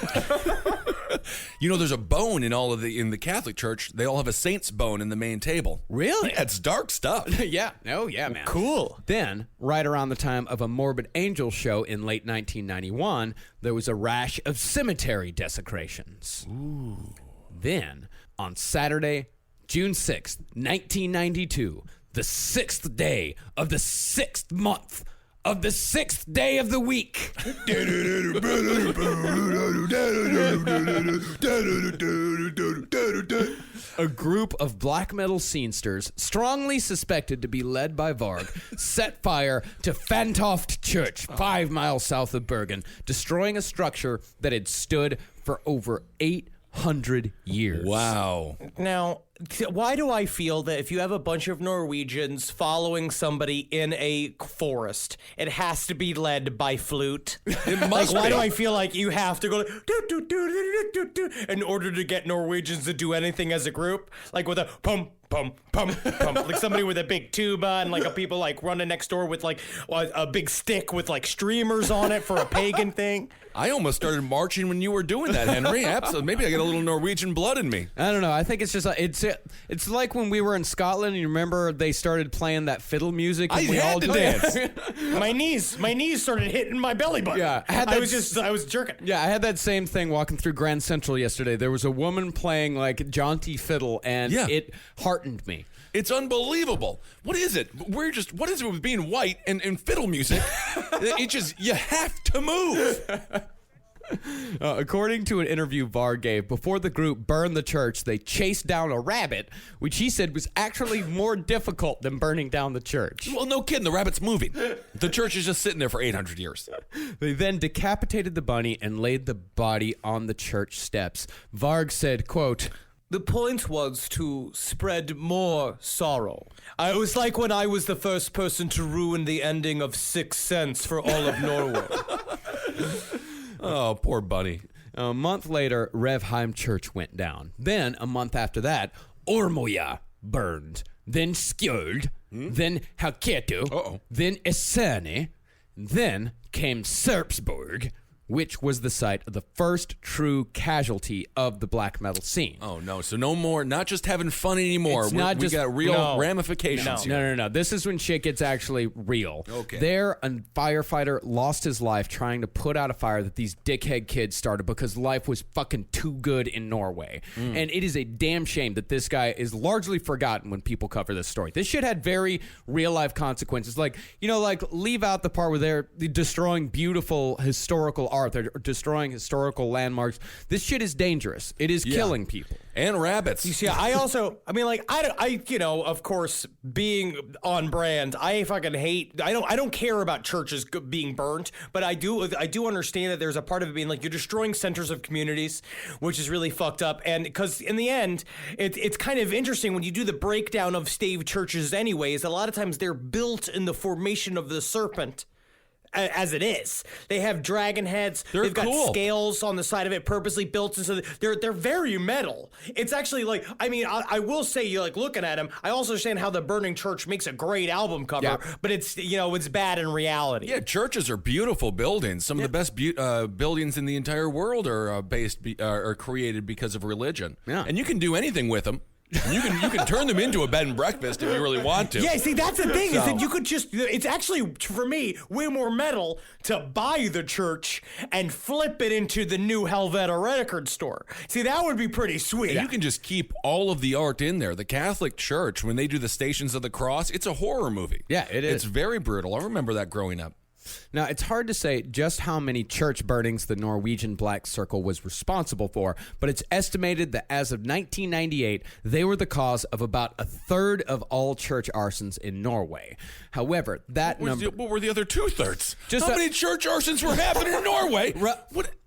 You know, there's a bone in the Catholic Church. They all have a saint's bone in the main table. Really? Yeah, it's dark stuff. Yeah. Man. Cool. Then, right around the time of a Morbid Angel show in late 1991, there was a rash of cemetery desecrations. Ooh. Then, on Saturday, June 6th, 1992, the 6th day of the 6th month of the 6th day of the week. A group of black metal scenesters, strongly suspected to be led by Varg, set fire to Fantoft Church, 5 miles south of Bergen, destroying a structure that had stood for over 800 years. Wow. Now, why do I feel that if you have a bunch of Norwegians following somebody in a forest, it has to be led by flute? It must Why be. do I feel like you have to go in order to get Norwegians to do anything as a group? Like with a pum, pum, pum, pum. Like somebody with a big tuba and like a people like running next door with like a big stick with like streamers on it for a pagan thing. I almost started marching when you were doing that, Henry. Absolutely. Maybe I got a little Norwegian blood in me. I don't know. I think it's just it's like when we were in Scotland. And you remember they started playing that fiddle music. And I we had all to dance. My knees started hitting my belly button. Yeah, I was jerking. Yeah, I had that same thing walking through Grand Central yesterday. There was a woman playing like jaunty fiddle, and it heartened me. It's unbelievable. What is it? What is it with being white and fiddle music? It just, you have to move. According to an interview Varg gave, before the group burned the church, they chased down a rabbit, which he said was actually more difficult than burning down the church. Well, no kidding. The rabbit's moving. The church is just sitting there for 800 years. They then decapitated the bunny and laid the body on the church steps. Varg said, quote, "The point was to spread more sorrow. It was like when I was the first person to ruin the ending of Sixth Sense for all of Norway." Oh, poor bunny. A month later, Revheim Church went down. Then, a month after that, Ormoja burned. Then Skjold. Then Haketo. Then Essene. Then came Sarpsborg, which was the site of the first true casualty of the black metal scene. Oh, no. So no more, not just having fun anymore. It's not we just- got real No. ramifications here. No. This is when shit gets actually real. Okay. There, a firefighter lost his life trying to put out a fire that these dickhead kids started because life was fucking too good in Norway. And it is a damn shame that this guy is largely forgotten when people cover this story. This shit had very real-life consequences. Like, leave out the part where they're destroying beautiful historical art. They're destroying historical landmarks. This shit is dangerous. It is killing people. And rabbits. You see, I of course, being on brand, I fucking hate. I don't care about churches being burnt, but I do understand that there's a part of it being like you're destroying centers of communities, which is really fucked up. And because in the end, it's kind of interesting when you do the breakdown of stave churches. Anyways, a lot of times they're built in the formation of the serpent. As it is, they have dragon heads. They've got scales on the side of it, purposely built, and so they're very metal. It's actually like, I will say, you like looking at them. I also understand how the Burning Church makes a great album cover, but it's it's bad in reality. Yeah, churches are beautiful buildings. Some of the best buildings in the entire world are are created because of religion. Yeah, and you can do anything with them. You can turn them into a bed and breakfast if you really want to. Yeah, see, that's the thing, is that you could just, it's actually, for me, way more metal to buy the church and flip it into the new Helveta record store. See, that would be pretty sweet. You can just keep all of the art in there. The Catholic Church, when they do the Stations of the Cross, it's a horror movie. Yeah, it is. It's very brutal. I remember that growing up. Now, it's hard to say just how many church burnings the Norwegian Black Circle was responsible for, but it's estimated that as of 1998, they were the cause of about a third of all church arsons in Norway. However, that number... What were the other 2/3? Just how a- many church arsons were happening in Norway?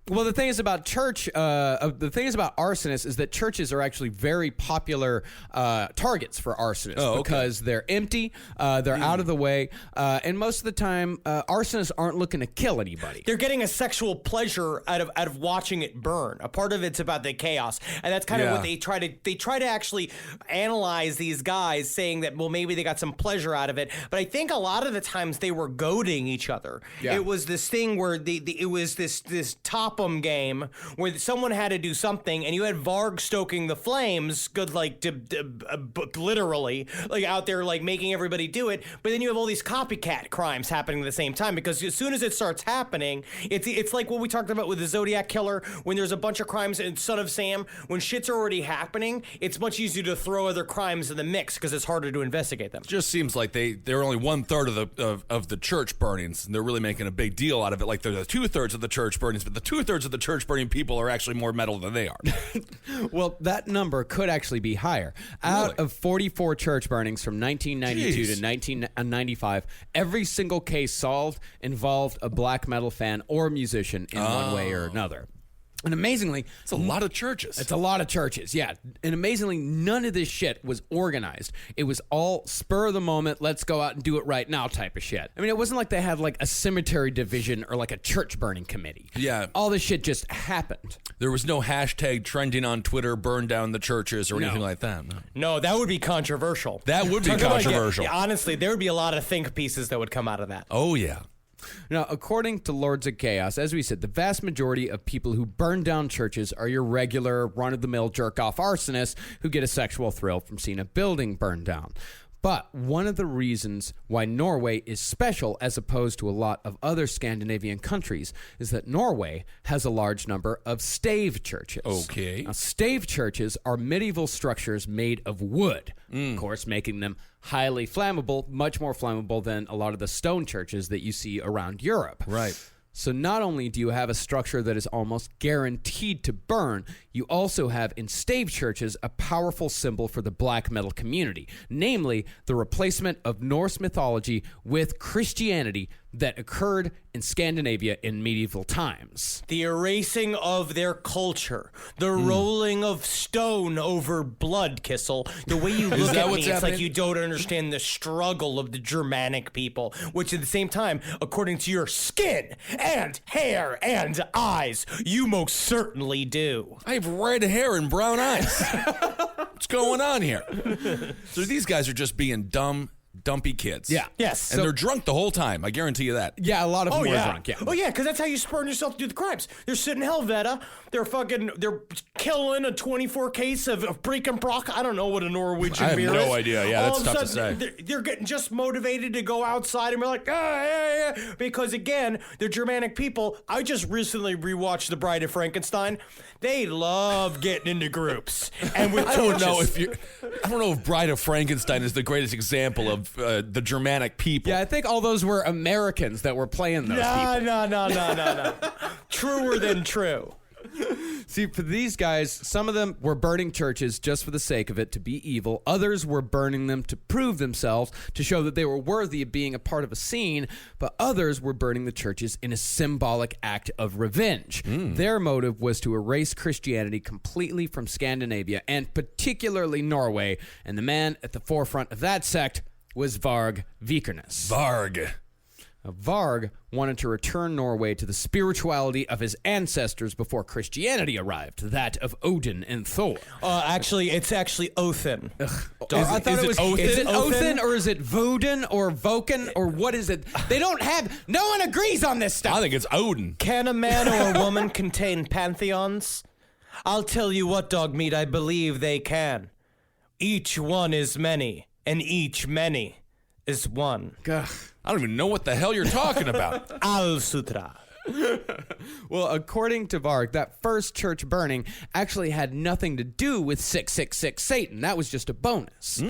Well, the thing is about arsonists is that churches are actually very popular targets for arsonists because they're empty, they're out of the way, and most of the time, arsonists aren't looking to kill anybody. They're getting a sexual pleasure out of watching it burn. A part of it's about the chaos, and that's kind of what they try to actually analyze these guys, saying that maybe they got some pleasure out of it. But I think a lot of the times they were goading each other. Yeah. It was this thing where it was this top 'em game where someone had to do something, and you had Varg stoking the flames, good literally, like out there like making everybody do it. But then you have all these copycat crimes happening at the same time, because as soon as it starts happening, it's like what we talked about with the Zodiac Killer, when there's a bunch of crimes in Son of Sam. When shit's already happening, it's much easier to throw other crimes in the mix because it's harder to investigate them. It just seems like they're only 1/3 of the church burnings, and they're really making a big deal out of it. Like they're the 2/3 of the church burnings, but the 2/3 2/3 of the church burning people are actually more metal than they are. Well, that number could actually be higher. Out of 44 church burnings from 1992 to 1995, every single case solved involved a black metal fan or musician in one way or another. And amazingly, it's a lot of churches. It's a lot of churches, yeah. And amazingly, none of this shit was organized. It was all spur of the moment, let's go out and do it right now type of shit. I mean, it wasn't like they had like a cemetery division or like a church burning committee. Yeah. All this shit just happened. There was no hashtag trending on Twitter, burn down the churches or anything like that. No, that would be controversial. That would be controversial. Yeah, honestly, there would be a lot of think pieces that would come out of that. Oh, yeah. Now, according to Lords of Chaos, as we said, the vast majority of people who burn down churches are your regular run-of-the-mill jerk-off arsonists who get a sexual thrill from seeing a building burned down. But one of the reasons why Norway is special as opposed to a lot of other Scandinavian countries is that Norway has a large number of stave churches. Okay. Now, stave churches are medieval structures made of wood, of course, making them highly flammable, much more flammable than a lot of the stone churches that you see around Europe. Right. So not only do you have a structure that is almost guaranteed to burn, you also have in stave churches a powerful symbol for the black metal community, namely the replacement of Norse mythology with Christianity that occurred in Scandinavia in medieval times. The erasing of their culture, the rolling of stone over blood, Kissel. The way you look at me, it's like you don't understand the struggle of the Germanic people, which at the same time, according to your skin and hair and eyes, you most certainly do. I have red hair and brown eyes. What's going on here? So these guys are just being dumpy kids. Yeah. Yes. And they're drunk the whole time. I guarantee you that. Yeah, a lot of them were drunk. Yeah. Oh yeah, because that's how you spurn yourself to do the crimes. They're sitting in Helvete. They're killing a 24 case of Brekenbrock. I don't know what a Norwegian beer is. I have no idea. Yeah, that's tough to say. They're getting just motivated to go outside and be like, yeah. Because again, they're Germanic people. I just recently rewatched The Bride of Frankenstein. They love getting into groups. And with I don't know if Bride of Frankenstein is the greatest example of the Germanic people. Yeah, I think all those were Americans that were playing those people. No. Truer than true. See, for these guys, some of them were burning churches just for the sake of it, to be evil. Others were burning them to prove themselves, to show that they were worthy of being a part of a scene. But others were burning the churches in a symbolic act of revenge. Their motive was to erase Christianity completely from Scandinavia, and particularly Norway. And the man at the forefront of that sect was Varg Vikerness. Varg wanted to return Norway to the spirituality of his ancestors before Christianity arrived, that of Odin and Thor. It's actually Othin. I thought it was Othin. Is it Othin or is it Vodin or Voken or what is it? They don't have. No one agrees on this stuff. I think it's Odin. Can a man or a woman contain pantheons? I'll tell you what, dog meat, I believe they can. Each one is many, and each many is one. Gah. I don't even know what the hell you're talking about. Al Sutra. Well, according to Varg, that first church burning actually had nothing to do with 666 Satan. That was just a bonus.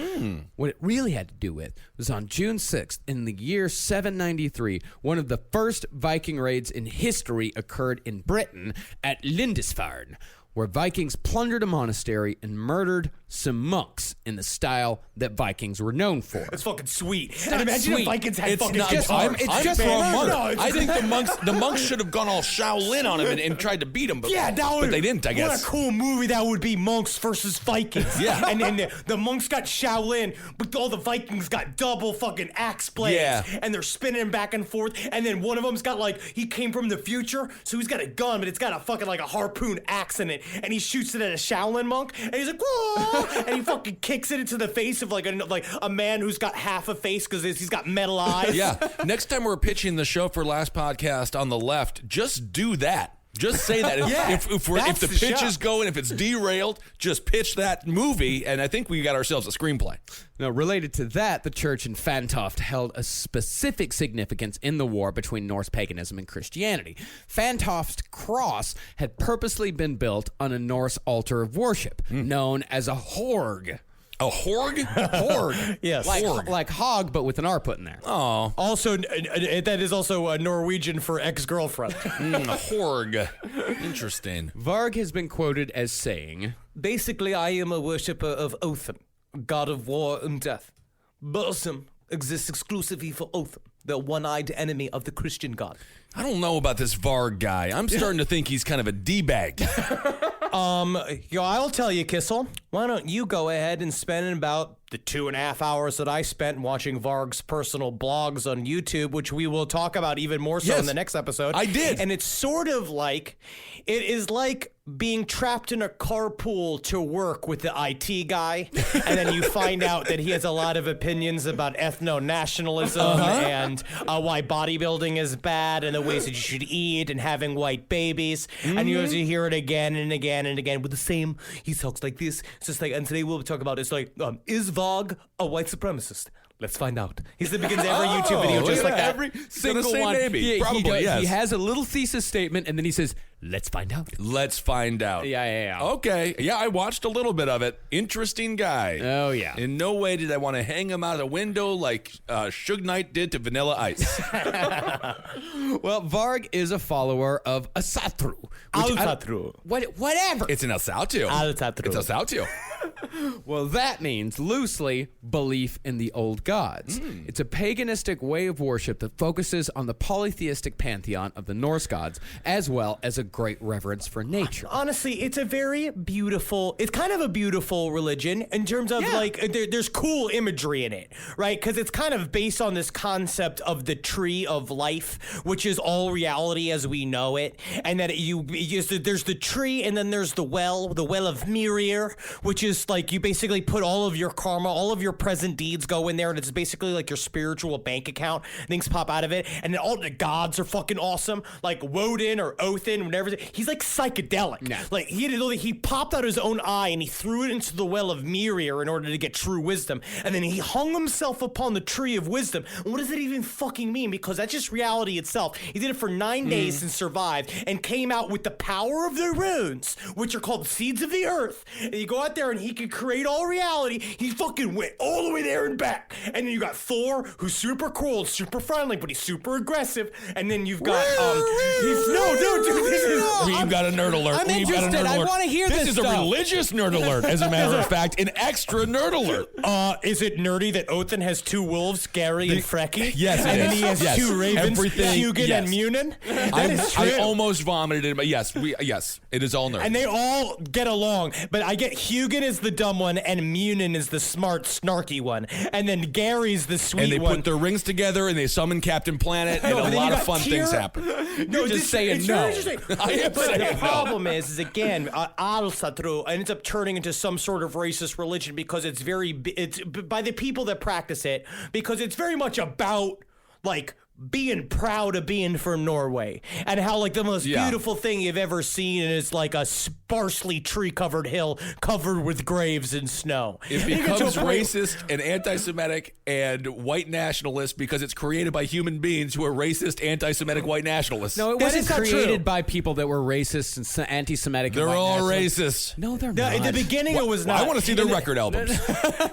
What it really had to do with was on June 6th in the year 793, one of the first Viking raids in history occurred in Britain at Lindisfarne, where Vikings plundered a monastery and murdered some monks in the style that Vikings were known for. That's fucking sweet. And imagine if Vikings had fucking just guitars. It's just for murder. No, I think the monks should have gone all Shaolin on him and tried to beat him, but they didn't, I guess. What a cool movie that would be, monks versus Vikings. Yeah. And then the monks got Shaolin, but all the Vikings got double fucking axe blades. Yeah. And they're spinning back and forth. And then one of them's got he came from the future, so he's got a gun, but it's got a fucking a harpoon axe in it. And he shoots it at a Shaolin monk, and he's like, whoa! And he fucking kicks it into the face of a man who's got half a face because he's got metal eyes. Yeah. Next time we're pitching the show for Last Podcast on the Left, just do that. Just say that. If the pitch is going, if it's derailed, just pitch that movie, and I think we got ourselves a screenplay. Now, related to that, the church in Fantoft held a specific significance in the war between Norse paganism and Christianity. Fantoft's cross had purposely been built on a Norse altar of worship, known as a horg. A horg? Horg. Yes. Like hog, but with an R put in there. Oh. Also, that is also Norwegian for ex-girlfriend. Horg. Interesting. Varg has been quoted as saying, Basically, I am a worshipper of Othin, god of war and death. Burzum exists exclusively for Othin, the one-eyed enemy of the Christian god. I don't know about this Varg guy. I'm starting to think he's kind of a D-bag. I'll tell you, Kissel. Why don't you go ahead and spend about the 2.5 hours that I spent watching Varg's personal blogs on YouTube, which we will talk about even more so in the next episode. I did. And it's sort of like, it is like being trapped in a carpool to work with the IT guy, and then you find out that he has a lot of opinions about ethno-nationalism and why bodybuilding is bad and the ways that you should eat and having white babies. And you hear it again and again and again with the same, he talks like this. It's just like, and today we'll talk about, it's like, is Varg a white supremacist? Let's find out. He begins every YouTube video just like that. Every single one. Maybe. Probably, yes. He has a little thesis statement, and then he says, let's find out. Let's find out. Yeah. Okay. Yeah, I watched a little bit of it. Interesting guy. Oh, yeah. In no way did I want to hang him out a window like Suge Knight did to Vanilla Ice. Well, Varg is a follower of Asatru. Al-Satru. Whatever. It's an Al-Satru. Al-Satru. It's Al-Satru. Well, that means, loosely, belief in the old gods. It's a paganistic way of worship that focuses on the polytheistic pantheon of the Norse gods, as well as a great reverence for nature. Honestly, it's a very beautiful, it's kind of a beautiful religion in terms of there's cool imagery in it, right? Because it's kind of based on this concept of the tree of life, which is all reality as we know it. And that there's the tree and then there's the well of Mirir, which is like you basically put all of your karma, all of your present deeds go in there, and it's basically like your spiritual bank account. Things pop out of it, and then all the gods are fucking awesome, like Woden or Othin, whatever. He's like psychedelic. Yeah. Like he popped out his own eye and he threw it into the well of Mirir in order to get true wisdom, and then he hung himself upon the tree of wisdom. And what does it even fucking mean? Because that's just reality itself. He did it for 9 days and survived, and came out with the power of the runes, which are called seeds of the earth. And you go out there and he can create all reality. He fucking went all the way there and back. And then you got Thor, who's super cool, super friendly, but he's super aggressive. And then you've got We've got a nerd alert. I'm interested. I want to hear this This is stuff. a religious nerd alert, as a matter of fact, an extra nerd alert. Is it nerdy that Othin has 2 wolves, Gary and Frecky? Yes, it and then is. he has Yes. 2 ravens, Everything- Hugin yes. and Munin? That is true. I almost vomited it, but yes, it is all nerd. And they all get along, but I get Hugin is the dumb one and Munin is the smart, snarky one, and then Gary's the sweet and they one. put their rings together and they summon Captain Planet, and and a then lot you of got fun things Tira. happen. You're just saying it's no. very interesting. I am But saying the no. problem is again, Al-Satru ends up turning into some sort of racist religion because it's by the people that practice it, because it's very much about like being proud of being from Norway and how like the most beautiful thing you've ever seen is like a sparsely tree-covered hill covered with graves and snow. It becomes racist and anti-Semitic and white nationalist because it's created by human beings who are racist, anti-Semitic white nationalists. No, it That wasn't is not created true. by people that were racist and anti-Semitic. They're and white all nationalists. racist. No, they're No, not. in the beginning it was not. I want to see their record albums.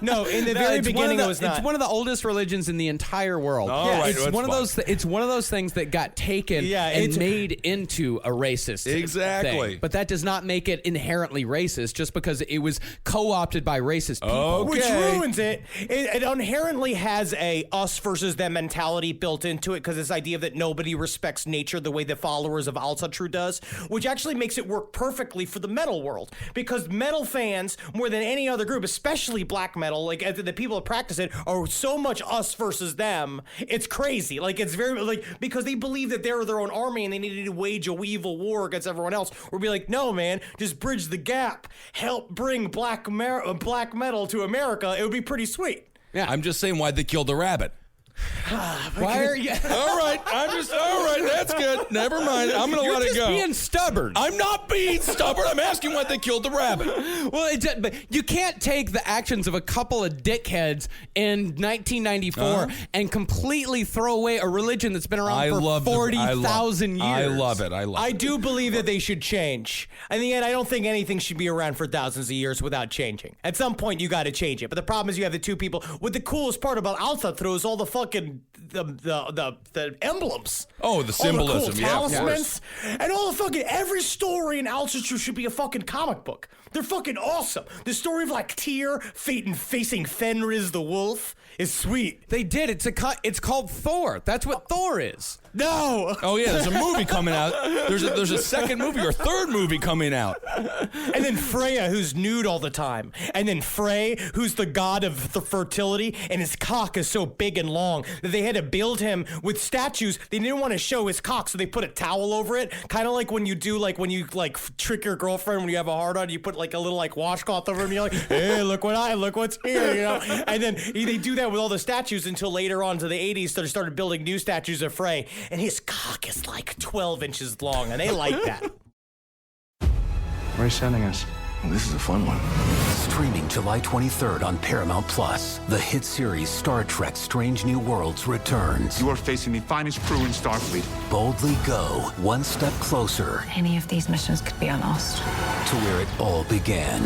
No, in the very beginning it was not. It's one of the oldest religions in the entire world. Oh, right, It's that's one of fine. those. It's one of those things that got taken and made into a racist Exactly. thing. But that does not make it inherently racist just because it was co-opted by racist people. Okay. Which ruins it. It inherently has a us versus them mentality built into it because this idea that nobody respects nature the way the followers of Al-Satru does, which actually makes it work perfectly for the metal world because metal fans, more than any other group, especially black metal, like the people that practice it, are so much us versus them. It's crazy. Like it's very like because they believe that they're their own army and they needed to wage a evil war against everyone else. Or be like, no, man, just bridge the gap. Help bring black metal to America. It would be pretty sweet. Yeah. I'm just saying why'd they kill the rabbit? Why are you? All right, that's good. Never mind. I'm going to let it go. You're being stubborn. I'm not being stubborn. I'm asking why they killed the rabbit. Well, but you can't take the actions of a couple of dickheads in 1994 and completely throw away a religion that's been around for 40,000 years. I love it. I do believe that they should change. In the end, I don't think anything should be around for thousands of years without changing. At some point, you got to change it. But the problem is you have the two people with the coolest part about Alta throws all the fucking the emblems. Oh, the symbolism, all the cool talismans, and all the fucking every story in Alta should be a fucking comic book. They're fucking awesome. The story of like Tyr facing Fenris the wolf is sweet. They did. It's called Thor. That's what Thor is. No. Oh yeah, there's a movie coming out. There's a second movie or third movie coming out. And then Freya, who's nude all the time. And then Frey, who's the god of the fertility, and his cock is so big and long that they had to build him with statues. They didn't want to show his cock, so they put a towel over it. Kind of like when you trick your girlfriend when you have a hard on, you put like a little like washcloth over him, and you're like, hey, look what's here, you know? And then they do that with all the statues until later on to the 80s, they started building new statues of Frey. And his cock is like 12 inches long, and they like that. Where are you sending us? Well, this is a fun one. Streaming July 23rd on Paramount Plus, the hit series Star Trek Strange New Worlds returns. You are facing the finest crew in Starfleet. Boldly go one step closer Any of these missions could be lost. to where it all began.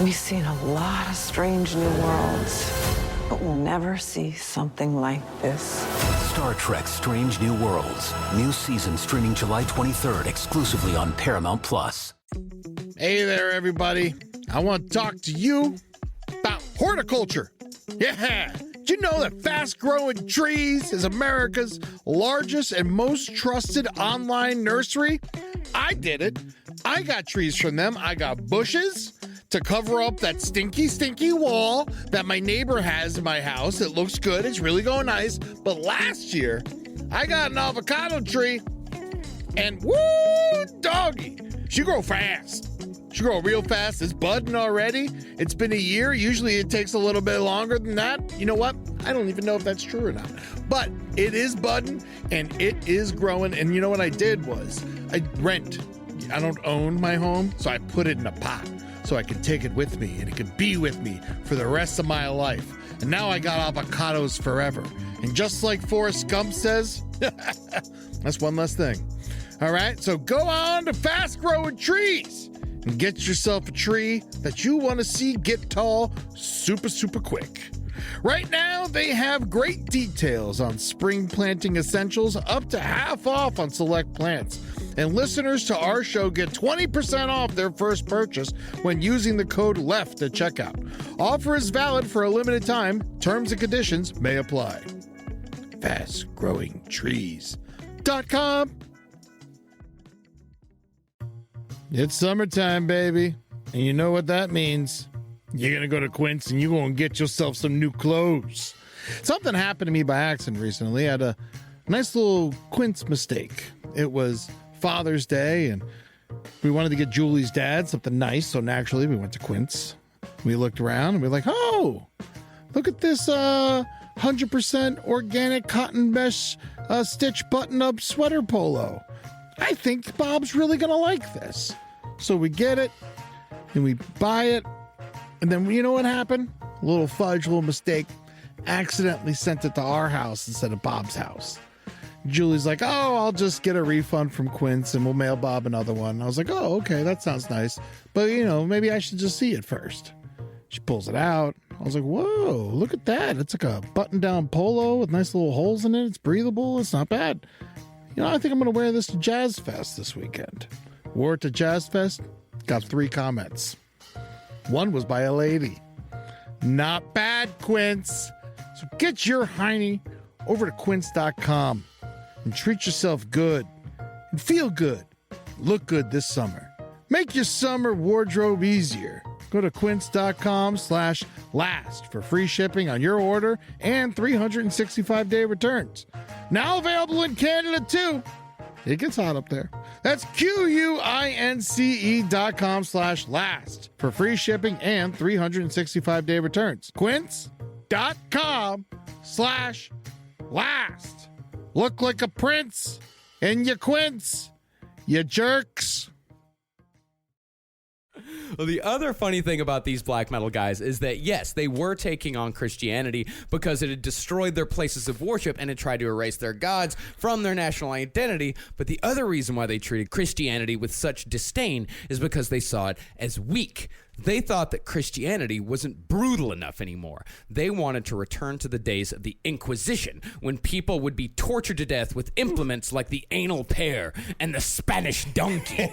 We've seen a lot of strange new worlds, but we'll never see something like this. Star Trek Strange New Worlds. New season streaming July 23rd exclusively on Paramount Plus. Hey there, everybody. I want to talk to you about horticulture. Yeah. Did you know that Fast Growing Trees is America's largest and most trusted online nursery? I did it. I got trees from them. I got bushes to cover up that stinky wall that my neighbor has in my house. It looks good. It's really going nice. But last year, I got an avocado tree, and woo, doggy, she grow fast. She grow real fast. It's budding already. It's been a year. Usually it takes a little bit longer than that. You know what? I don't even know if that's true or not. But it is budding, and it is growing. And you know what I did was I rent. I don't own my home, so I put it in a pot so I could take it with me, and it could be with me for the rest of my life. And now I got avocados forever. And just like Forrest Gump says, that's one less thing. All right, so go on to Fast Growing Trees and get yourself a tree that you want to see get tall super quick. Right now, they have great details on spring planting essentials, up to half off on select plants. And listeners to our show get 20% off their first purchase when using the code LEFT at checkout. Offer is valid for a limited time. Terms and conditions may apply. FastGrowingTrees.com. It's summertime, baby. And you know what that means. You're going to go to Quince and you're going to get yourself some new clothes. Something happened to me by accident recently. I had a nice little Quince mistake. It was Father's Day, and we wanted to get Julie's dad something nice, so naturally we went to Quince. We looked around, and we were like, oh, look at this 100% organic cotton mesh stitch button-up sweater polo. I think Bob's really going to like this. So we get it, and we buy it, and then you know what happened? A little fudge, a little mistake. Accidentally sent it to our house instead of Bob's house. Julie's like, oh, I'll just get a refund from Quince and we'll mail Bob another one. I was like, oh, okay, that sounds nice. But, you know, maybe I should just see it first. She pulls it out. I was like, whoa, look at that. It's like a button-down polo with nice little holes in it. It's breathable. It's not bad. You know, I think I'm going to wear this to Jazz Fest this weekend. Wore it to Jazz Fest. Got 3 comments. One was by a lady. Not bad, Quince. So get your hiney over to quince.com. and treat yourself good and feel good. Look good this summer. Make your summer wardrobe easier. Go to quince.com/last for free shipping on your order and 365-day returns. Now available in Canada too. It gets hot up there. That's QUINCE.com/last for free shipping and 365-day returns. Quince.com/last. last. Look like a prince, and you quince, you jerks. Well, the other funny thing about these black metal guys is that, yes, they were taking on Christianity because it had destroyed their places of worship and had tried to erase their gods from their national identity. But the other reason why they treated Christianity with such disdain is because they saw it as weak. They thought that Christianity wasn't brutal enough anymore. They wanted to return to the days of the Inquisition, when people would be tortured to death with implements like the anal pear and the Spanish donkey.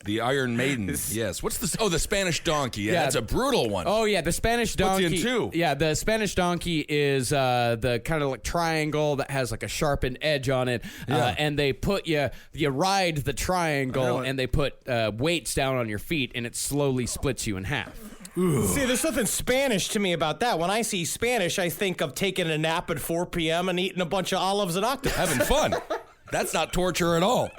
The Iron Maiden, yes. What's this? Oh, the Spanish donkey. Yeah, that's a brutal one. Oh, yeah, the Spanish donkey. What's the two? Yeah, the Spanish donkey is the kind of like triangle that has like a sharpened edge on it. Yeah. And they put you ride the triangle and they put weights down on your feet and it slowly splits you in half. See, there's nothing Spanish to me about that. When I see Spanish, I think of taking a nap at 4 p.m. and eating a bunch of olives and octopus. Having fun. That's not torture at all.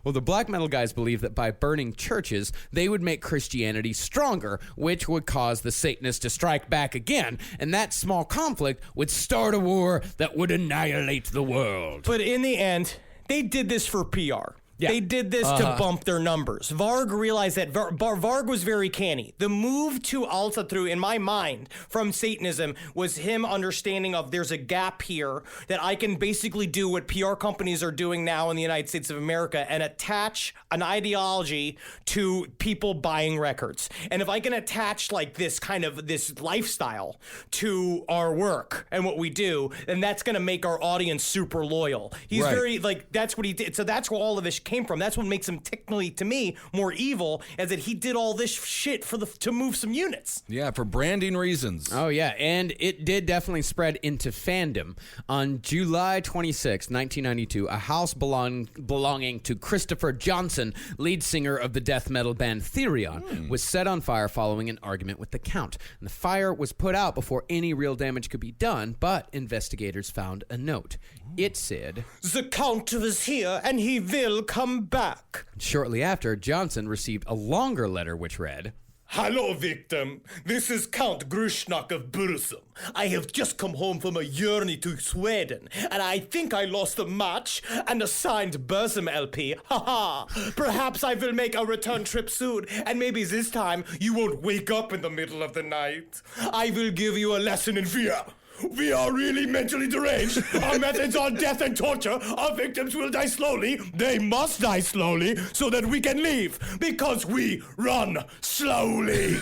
Well, the black metal guys believe that by burning churches, they would make Christianity stronger, which would cause the Satanists to strike back again, and that small conflict would start a war that would annihilate the world. But in the end, they did this for PR. Yeah. They did this to bump their numbers. Varg realized that Varg was very canny. The move to Alta through, in my mind, from Satanism was him understanding of there's a gap here that I can basically do what PR companies are doing now in the United States of America and attach an ideology to people buying records. And if I can attach like this kind of this lifestyle to our work and what we do, then that's going to make our audience super loyal. He's very like, that's what he did. So that's where all of this came from. That's what makes him technically, to me, more evil, as that he did all this shit to move some units. Yeah, for branding reasons. Oh, yeah, and it did definitely spread into fandom. On July 26, 1992, a house belonging to Christopher Johnson, lead singer of the death metal band Therion, was set on fire following an argument with the Count. And the fire was put out before any real damage could be done, but investigators found a note. It said, "The Count was here, and he will come back." Shortly after, Johnson received a longer letter which read, "Hello, victim. This is Count Grushnak of Bursum. I have just come home from a journey to Sweden, and I think I lost a match and a signed Bursum LP. Ha ha. Perhaps I will make a return trip soon, and maybe this time you won't wake up in the middle of the night. I will give you a lesson in fear. We are really mentally deranged. Our methods are death and torture. Our victims will die slowly. They must die slowly so that we can leave, because we run slowly."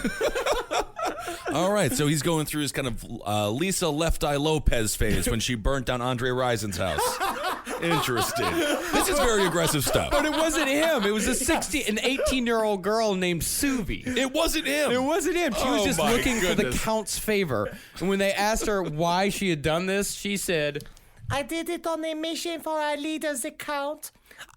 All right, so he's going through his kind of Lisa Left Eye Lopez phase when she burnt down Andre Risen's house. Interesting. This is very aggressive stuff. But it wasn't him. It was an 18-year-old girl named Suvi. It wasn't him. It wasn't him. She was just looking for the Count's favor. And when they asked her why she had done this, she said, "I did it on a mission for our leader, the Count.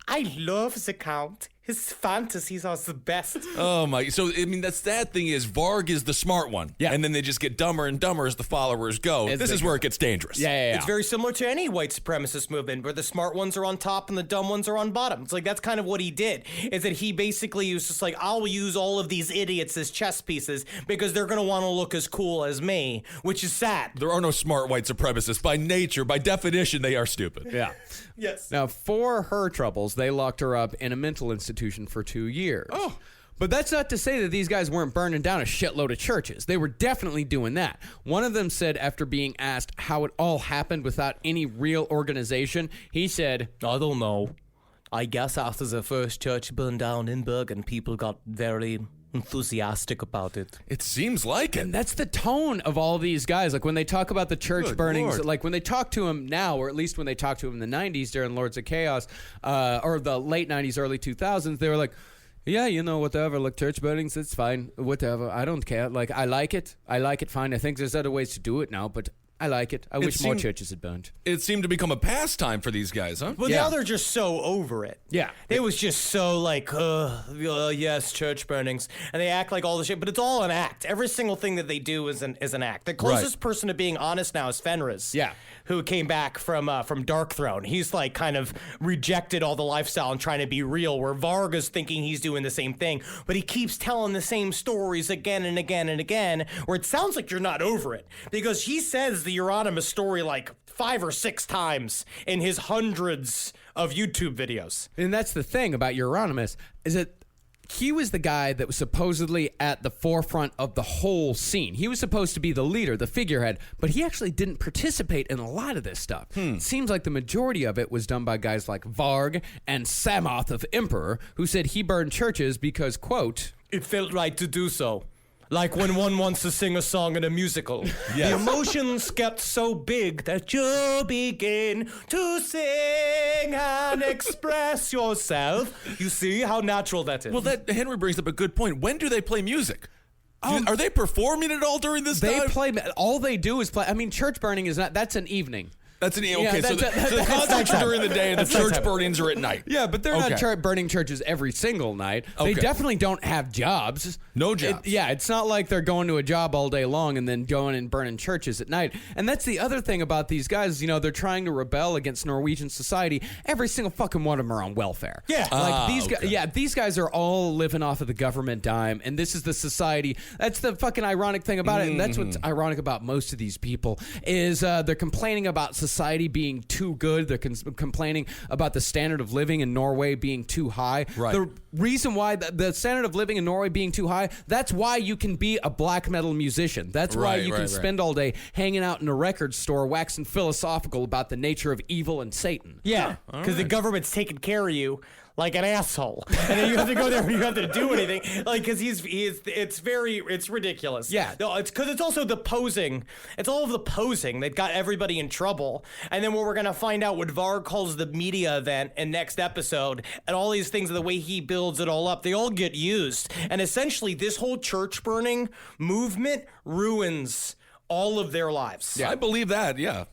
I love the Count. His fantasies are the best." Oh my! So I mean, the sad thing is, Varg is the smart one, and then they just get dumber and dumber as the followers go. This is where it gets dangerous. It's very similar to any white supremacist movement, where the smart ones are on top and the dumb ones are on bottom. It's like that's kind of what he did. Is that he basically was just like, I'll use all of these idiots as chess pieces because they're gonna want to look as cool as me, which is sad. There are no smart white supremacists by nature. By definition, they are stupid. Yeah. Yes. Now, for her troubles, they locked her up in a mental institution for 2 years. Oh. But that's not to say that these guys weren't burning down a shitload of churches. They were definitely doing that. One of them said, after being asked how it all happened without any real organization, he said, "I don't know. I guess after the first church burned down in Bergen, people got very enthusiastic about it." It seems like it. And that's the tone of all these guys. Like when they talk about the church Good burnings, Lord. like when they talk to him now, or at least when they talk to him in the 90s during Lords of Chaos, or the late 90s, early 2000s, they were like, yeah, you know, whatever, like church burnings, it's fine, whatever, I don't care. Like, I like it fine. I think there's other ways to do it now, but I like it. I wish more churches had burned. It seemed to become a pastime for these guys, huh? Well, now they're just so over it. Yeah. It was just so like, yes, church burnings. And they act like all the shit, but it's all an act. Every single thing that they do is an act. The closest person to being honest now is Fenris. Yeah. Who came back from Darkthrone. He's like kind of rejected all the lifestyle and trying to be real, where Varg is thinking he's doing the same thing, but he keeps telling the same stories again and again and again, where it sounds like you're not over it. Because he says the Euronymous story like 5 or 6 times in his hundreds of YouTube videos. And that's the thing about Euronymous, is that he was the guy that was supposedly at the forefront of the whole scene. He was supposed to be the leader, the figurehead, but he actually didn't participate in a lot of this stuff. It seems like the majority of it was done by guys like Varg and Samoth of Emperor, who said he burned churches because, quote, "It felt right to do so. Like when one wants to sing a song in a musical. The emotions get so big that you begin to sing and express yourself. You see how natural that is." Well, that Henry brings up a good point. When do they play music? Are they performing at all during this they time? play. All they do is play. I mean, church burning is not. That's an evening. That's an okay. Yeah, So the concerts are during the day, and the church burnings are at night. Yeah, but they're not burning churches every single night. Okay. They definitely don't have jobs. No jobs. It's not like they're going to a job all day long and then going and burning churches at night. And that's the other thing about these guys. You know, they're trying to rebel against Norwegian society. Every single fucking one of them are on welfare. Yeah. Like these guys. Yeah, these guys are all living off of the government dime, and this is the society. That's the fucking ironic thing about it, and that's what's ironic about most of these people is they're complaining about society being too good. They're complaining about the standard of living in Norway being too high. Right. The reason why the standard of living in Norway being too high, that's why you can be a black metal musician. That's why you can spend all day hanging out in a record store waxing philosophical about the nature of evil and Satan. Yeah, because the government's taking care of you like an asshole, and then you have to go there and you have to do anything, like, because it's ridiculous. Yeah, no, it's because it's also the posing. It's all of the posing that got everybody in trouble. And then what we're gonna find out, what Varg calls the media event in next episode, and all these things, the way he builds it all up, they all get used. And essentially, this whole church burning movement ruins all of their lives. Yeah, I believe that. Yeah.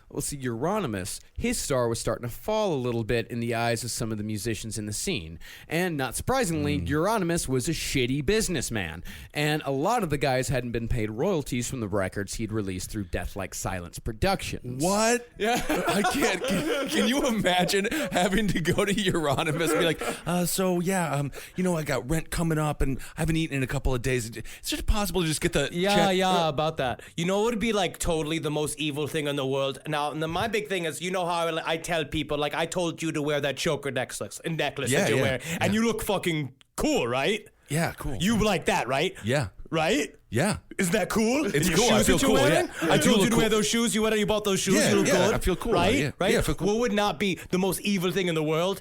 Well, see, Euronymous, his star was starting to fall a little bit in the eyes of some of the musicians in the scene. And not surprisingly, Euronymous was a shitty businessman. And a lot of the guys hadn't been paid royalties from the records he'd released through Death Like Silence Productions. What? Yeah. I can't. Can you imagine having to go to Euronymous and be like, I got rent coming up and I haven't eaten in a couple of days. It's just possible to just get the check? About that. You know what would be like totally the most evil thing in the world? Now, my big thing is, you know how I tell people, like, I told you to wear that choker necklace that you're wearing, and you look fucking cool, right? Yeah, cool. You like that, right? Yeah. Right? Yeah. Isn't that cool? It's Your cool. shoes I feel that you're cool. wearing? Yeah. I told you to wear those shoes. You bought those shoes. Yeah, you look good. I feel cool. Right? Yeah. Right? Yeah, I feel cool. What would not be the most evil thing in the world,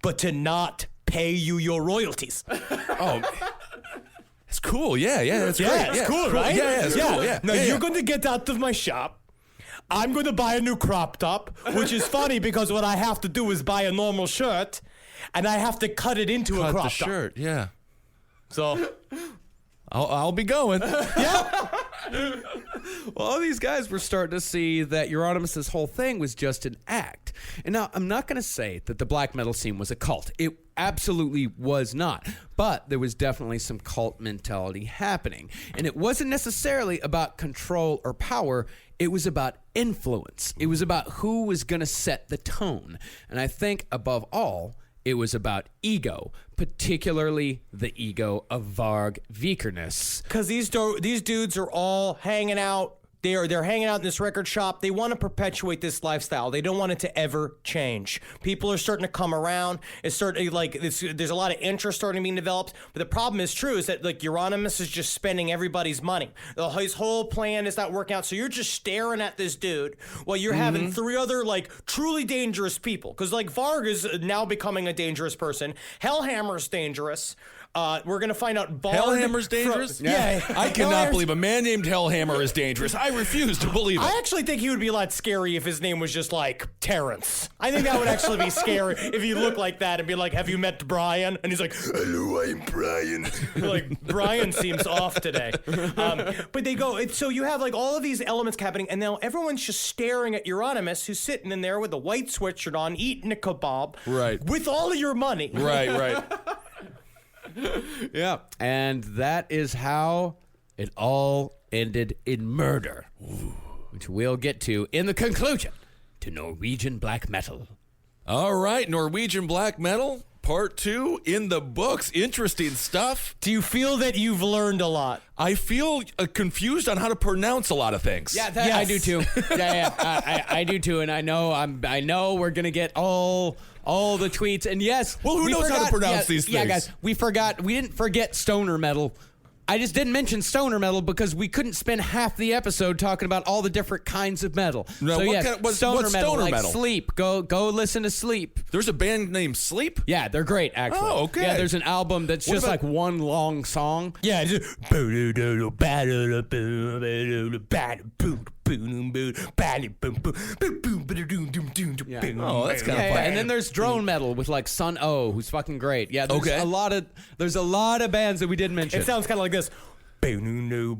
but to not pay you your royalties? Oh, it's cool. Yeah, that's great. Yeah, it's cool, right? Yeah, it's cool. Yeah. Now, yeah, you're going to get out of my shop. I'm going to buy a new crop top, which is funny because what I have to do is buy a normal shirt, and I have to cut it into a crop top. Shirt, yeah. So I'll be going. Yeah. Well, all these guys were starting to see that Euronymous' whole thing was just an act. And now, I'm not going to say that the black metal scene was a cult. It absolutely was not. But there was definitely some cult mentality happening. And it wasn't necessarily about control or power. It was about influence. It was about who was going to set the tone. And I think, above all, it was about ego, particularly the ego of Varg Vikerness. Because these dudes are all hanging out. They're hanging out in this record shop. They want to perpetuate this lifestyle. They don't want it to ever change. People are starting to come around. It's starting there's a lot of interest starting to be developed. But the problem is that like Euronymous is just spending everybody's money. His whole plan is not working out. So you're just staring at this dude while you're having 3 other like truly dangerous people. Because like Varg is now becoming a dangerous person. Hellhammer's dangerous. We're going to find out Hellhammer's dangerous? Yeah. I cannot believe a man named Hellhammer is dangerous. I refuse to believe it. I actually think he would be a lot scary if his name was just like Terrence. I think that would actually be scary if he looked like that and be like, have you met Brian? And he's like, hello, I'm Brian. Like, Brian seems off today. But they go, so you have like all of these elements happening, and now everyone's just staring at Euronymous, who's sitting in there with a white sweatshirt on, eating a kebab. Right. With all of your money. Right. Yeah. And that is how it all ended in murder, which we'll get to in the conclusion to Norwegian Black Metal. All right, Norwegian Black Metal. Part 2 in the books. Interesting stuff. Do you feel that you've learned a lot? I feel confused on how to pronounce a lot of things. Yeah, I do too. I do too, and I know we're gonna get all the tweets. And yes, well, who knows how to pronounce these things? Yeah, guys, we didn't forget stoner metal. I just didn't mention stoner metal because we couldn't spend half the episode talking about all the different kinds of metal. No, so what's stoner metal, like metal? Sleep. Go listen to Sleep. There's a band named Sleep? Yeah, they're great, actually. Oh, okay. Yeah, there's an album that's just like one long song. Yeah. Oh, that's kind of fun. And then there's drone metal with like Sun O, who's fucking great. Yeah, there's a lot of bands that we didn't mention. It sounds kind of like this. A little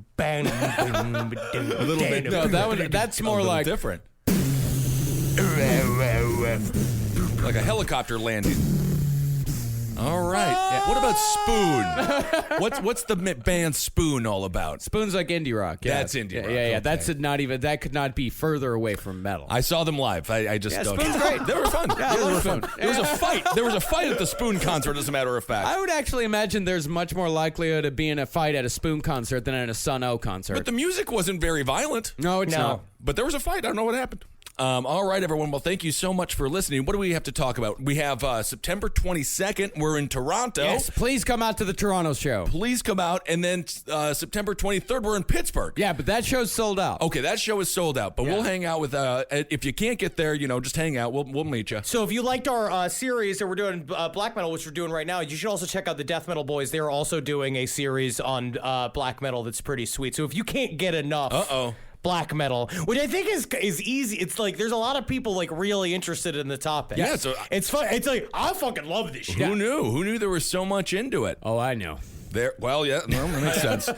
bit. No, that's more like different. Like a helicopter landing. All right. Yeah. What about Spoon? What's the band Spoon all about? Spoon's like indie rock. Yeah. That's indie rock. Yeah. Okay. That could not be further away from metal. I saw them live. I just don't. Spoon's great. They were fun. Yeah, they were Spoon. fun. There was a fight. There was a fight at the Spoon concert, as a matter of fact. I would actually imagine there's much more likelihood of being a fight at a Spoon concert than at a Sun O concert. But the music wasn't very violent. No, it's not. But there was a fight. I don't know what happened. All right, everyone. Well, thank you so much for listening. What do we have to talk about? We have September 22nd. We're in Toronto. Yes, please come out to the Toronto show. Please come out. And then September 23rd, we're in Pittsburgh. Yeah, but that show's sold out. Okay, that show is sold out. But we'll hang out with, if you can't get there, just hang out. We'll meet you. So if you liked our series that we're doing black metal, which we're doing right now, you should also check out the Death Metal Boys. They're also doing a series on black metal that's pretty sweet. So if you can't get enough... black metal, which I think is easy. It's like there's a lot of people like really interested in the topic. Yeah, so it's fun. It's like I fucking love this shit. Who knew? Who knew there was so much into it? Oh, I know. Well, yeah, no, that makes sense.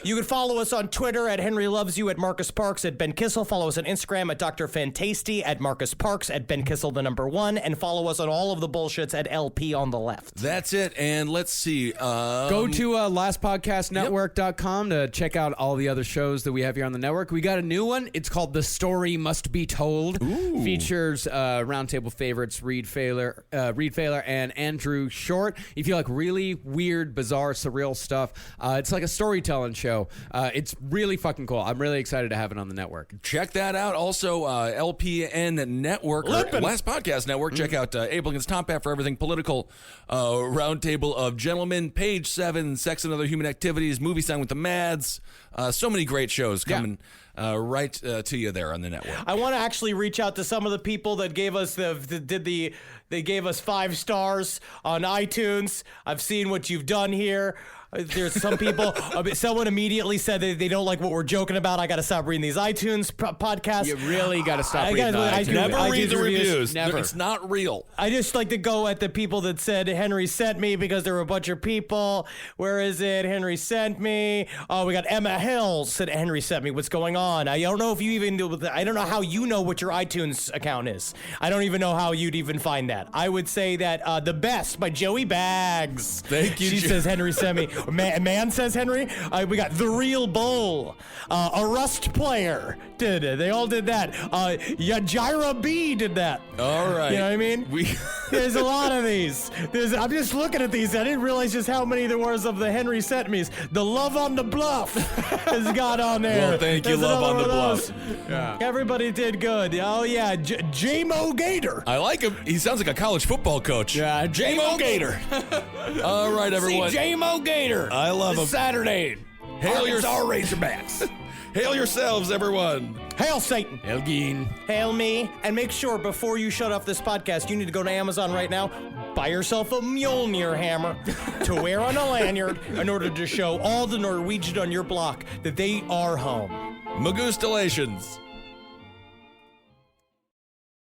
You can follow us on Twitter at Henry Loves You, at Marcus Parks, at Ben Kissel. Follow us on Instagram at Dr. Fantasty, at Marcus Parks, at Ben Kissel, the number 1. And follow us on all of the bullshits at LP on the left. That's it. And let's see. Go to lastpodcastnetwork.com to check out all the other shows that we have here on the network. We got a new one. It's called The Story Must Be Told. Ooh. Features roundtable favorites Reed Failer and Andrew Short. If you like really weird, bizarre, surreal stuff, it's like a storytelling show. It's really fucking cool. I'm really excited to have it on the network. Check that out. Also, LPN Network, or Last Podcast Network. Check out Abel Against Tom Pat for everything political. Roundtable of Gentlemen, Page 7, Sex and Other Human Activities, Movie Sign with the Mads. So many great shows coming right to you there on the network. I want to actually reach out to some of the people that gave us they gave us 5 stars on iTunes. I've seen what you've done here. There's some people, someone immediately said that they don't like what we're joking about. I got to stop reading these iTunes podcasts. You really got to stop reading iTunes. Never read the reviews. Never. It's not real. I just like to go at the people that said Henry sent me, because there were a bunch of people. Where is it? Henry sent me. Oh, we got Emma Hill said Henry sent me. What's going on? I don't know if you even do. I don't know how you know what your iTunes account is. I don't even know how you'd even find that. I would say that The Best by Joey Bags. Thank you. She says Henry sent me. Man says Henry. We got The Real Bull. A Rust Player did it. They all did that. Yajira B did that. All right. You know what I mean? There's a lot of these. I'm just looking at these. I didn't realize just how many there was of the Henry sent me's. The Love on the Bluff has got on there. Well, thank you, There's Love on the Bluff. Yeah. Everybody did good. Oh, yeah. J-Mo Gator. I like him. He sounds like a college football coach. Yeah, J-Mo Gator. All right, everyone. See J-Mo Gator. I love him. Saturday. Hail our Razorbacks. Hail yourselves, everyone. Hail Satan. Hail Geen. Hail me. And make sure before you shut off this podcast, you need to go to Amazon right now, buy yourself a Mjolnir hammer to wear on a lanyard in order to show all the Norwegian on your block that they are home. Magustalations.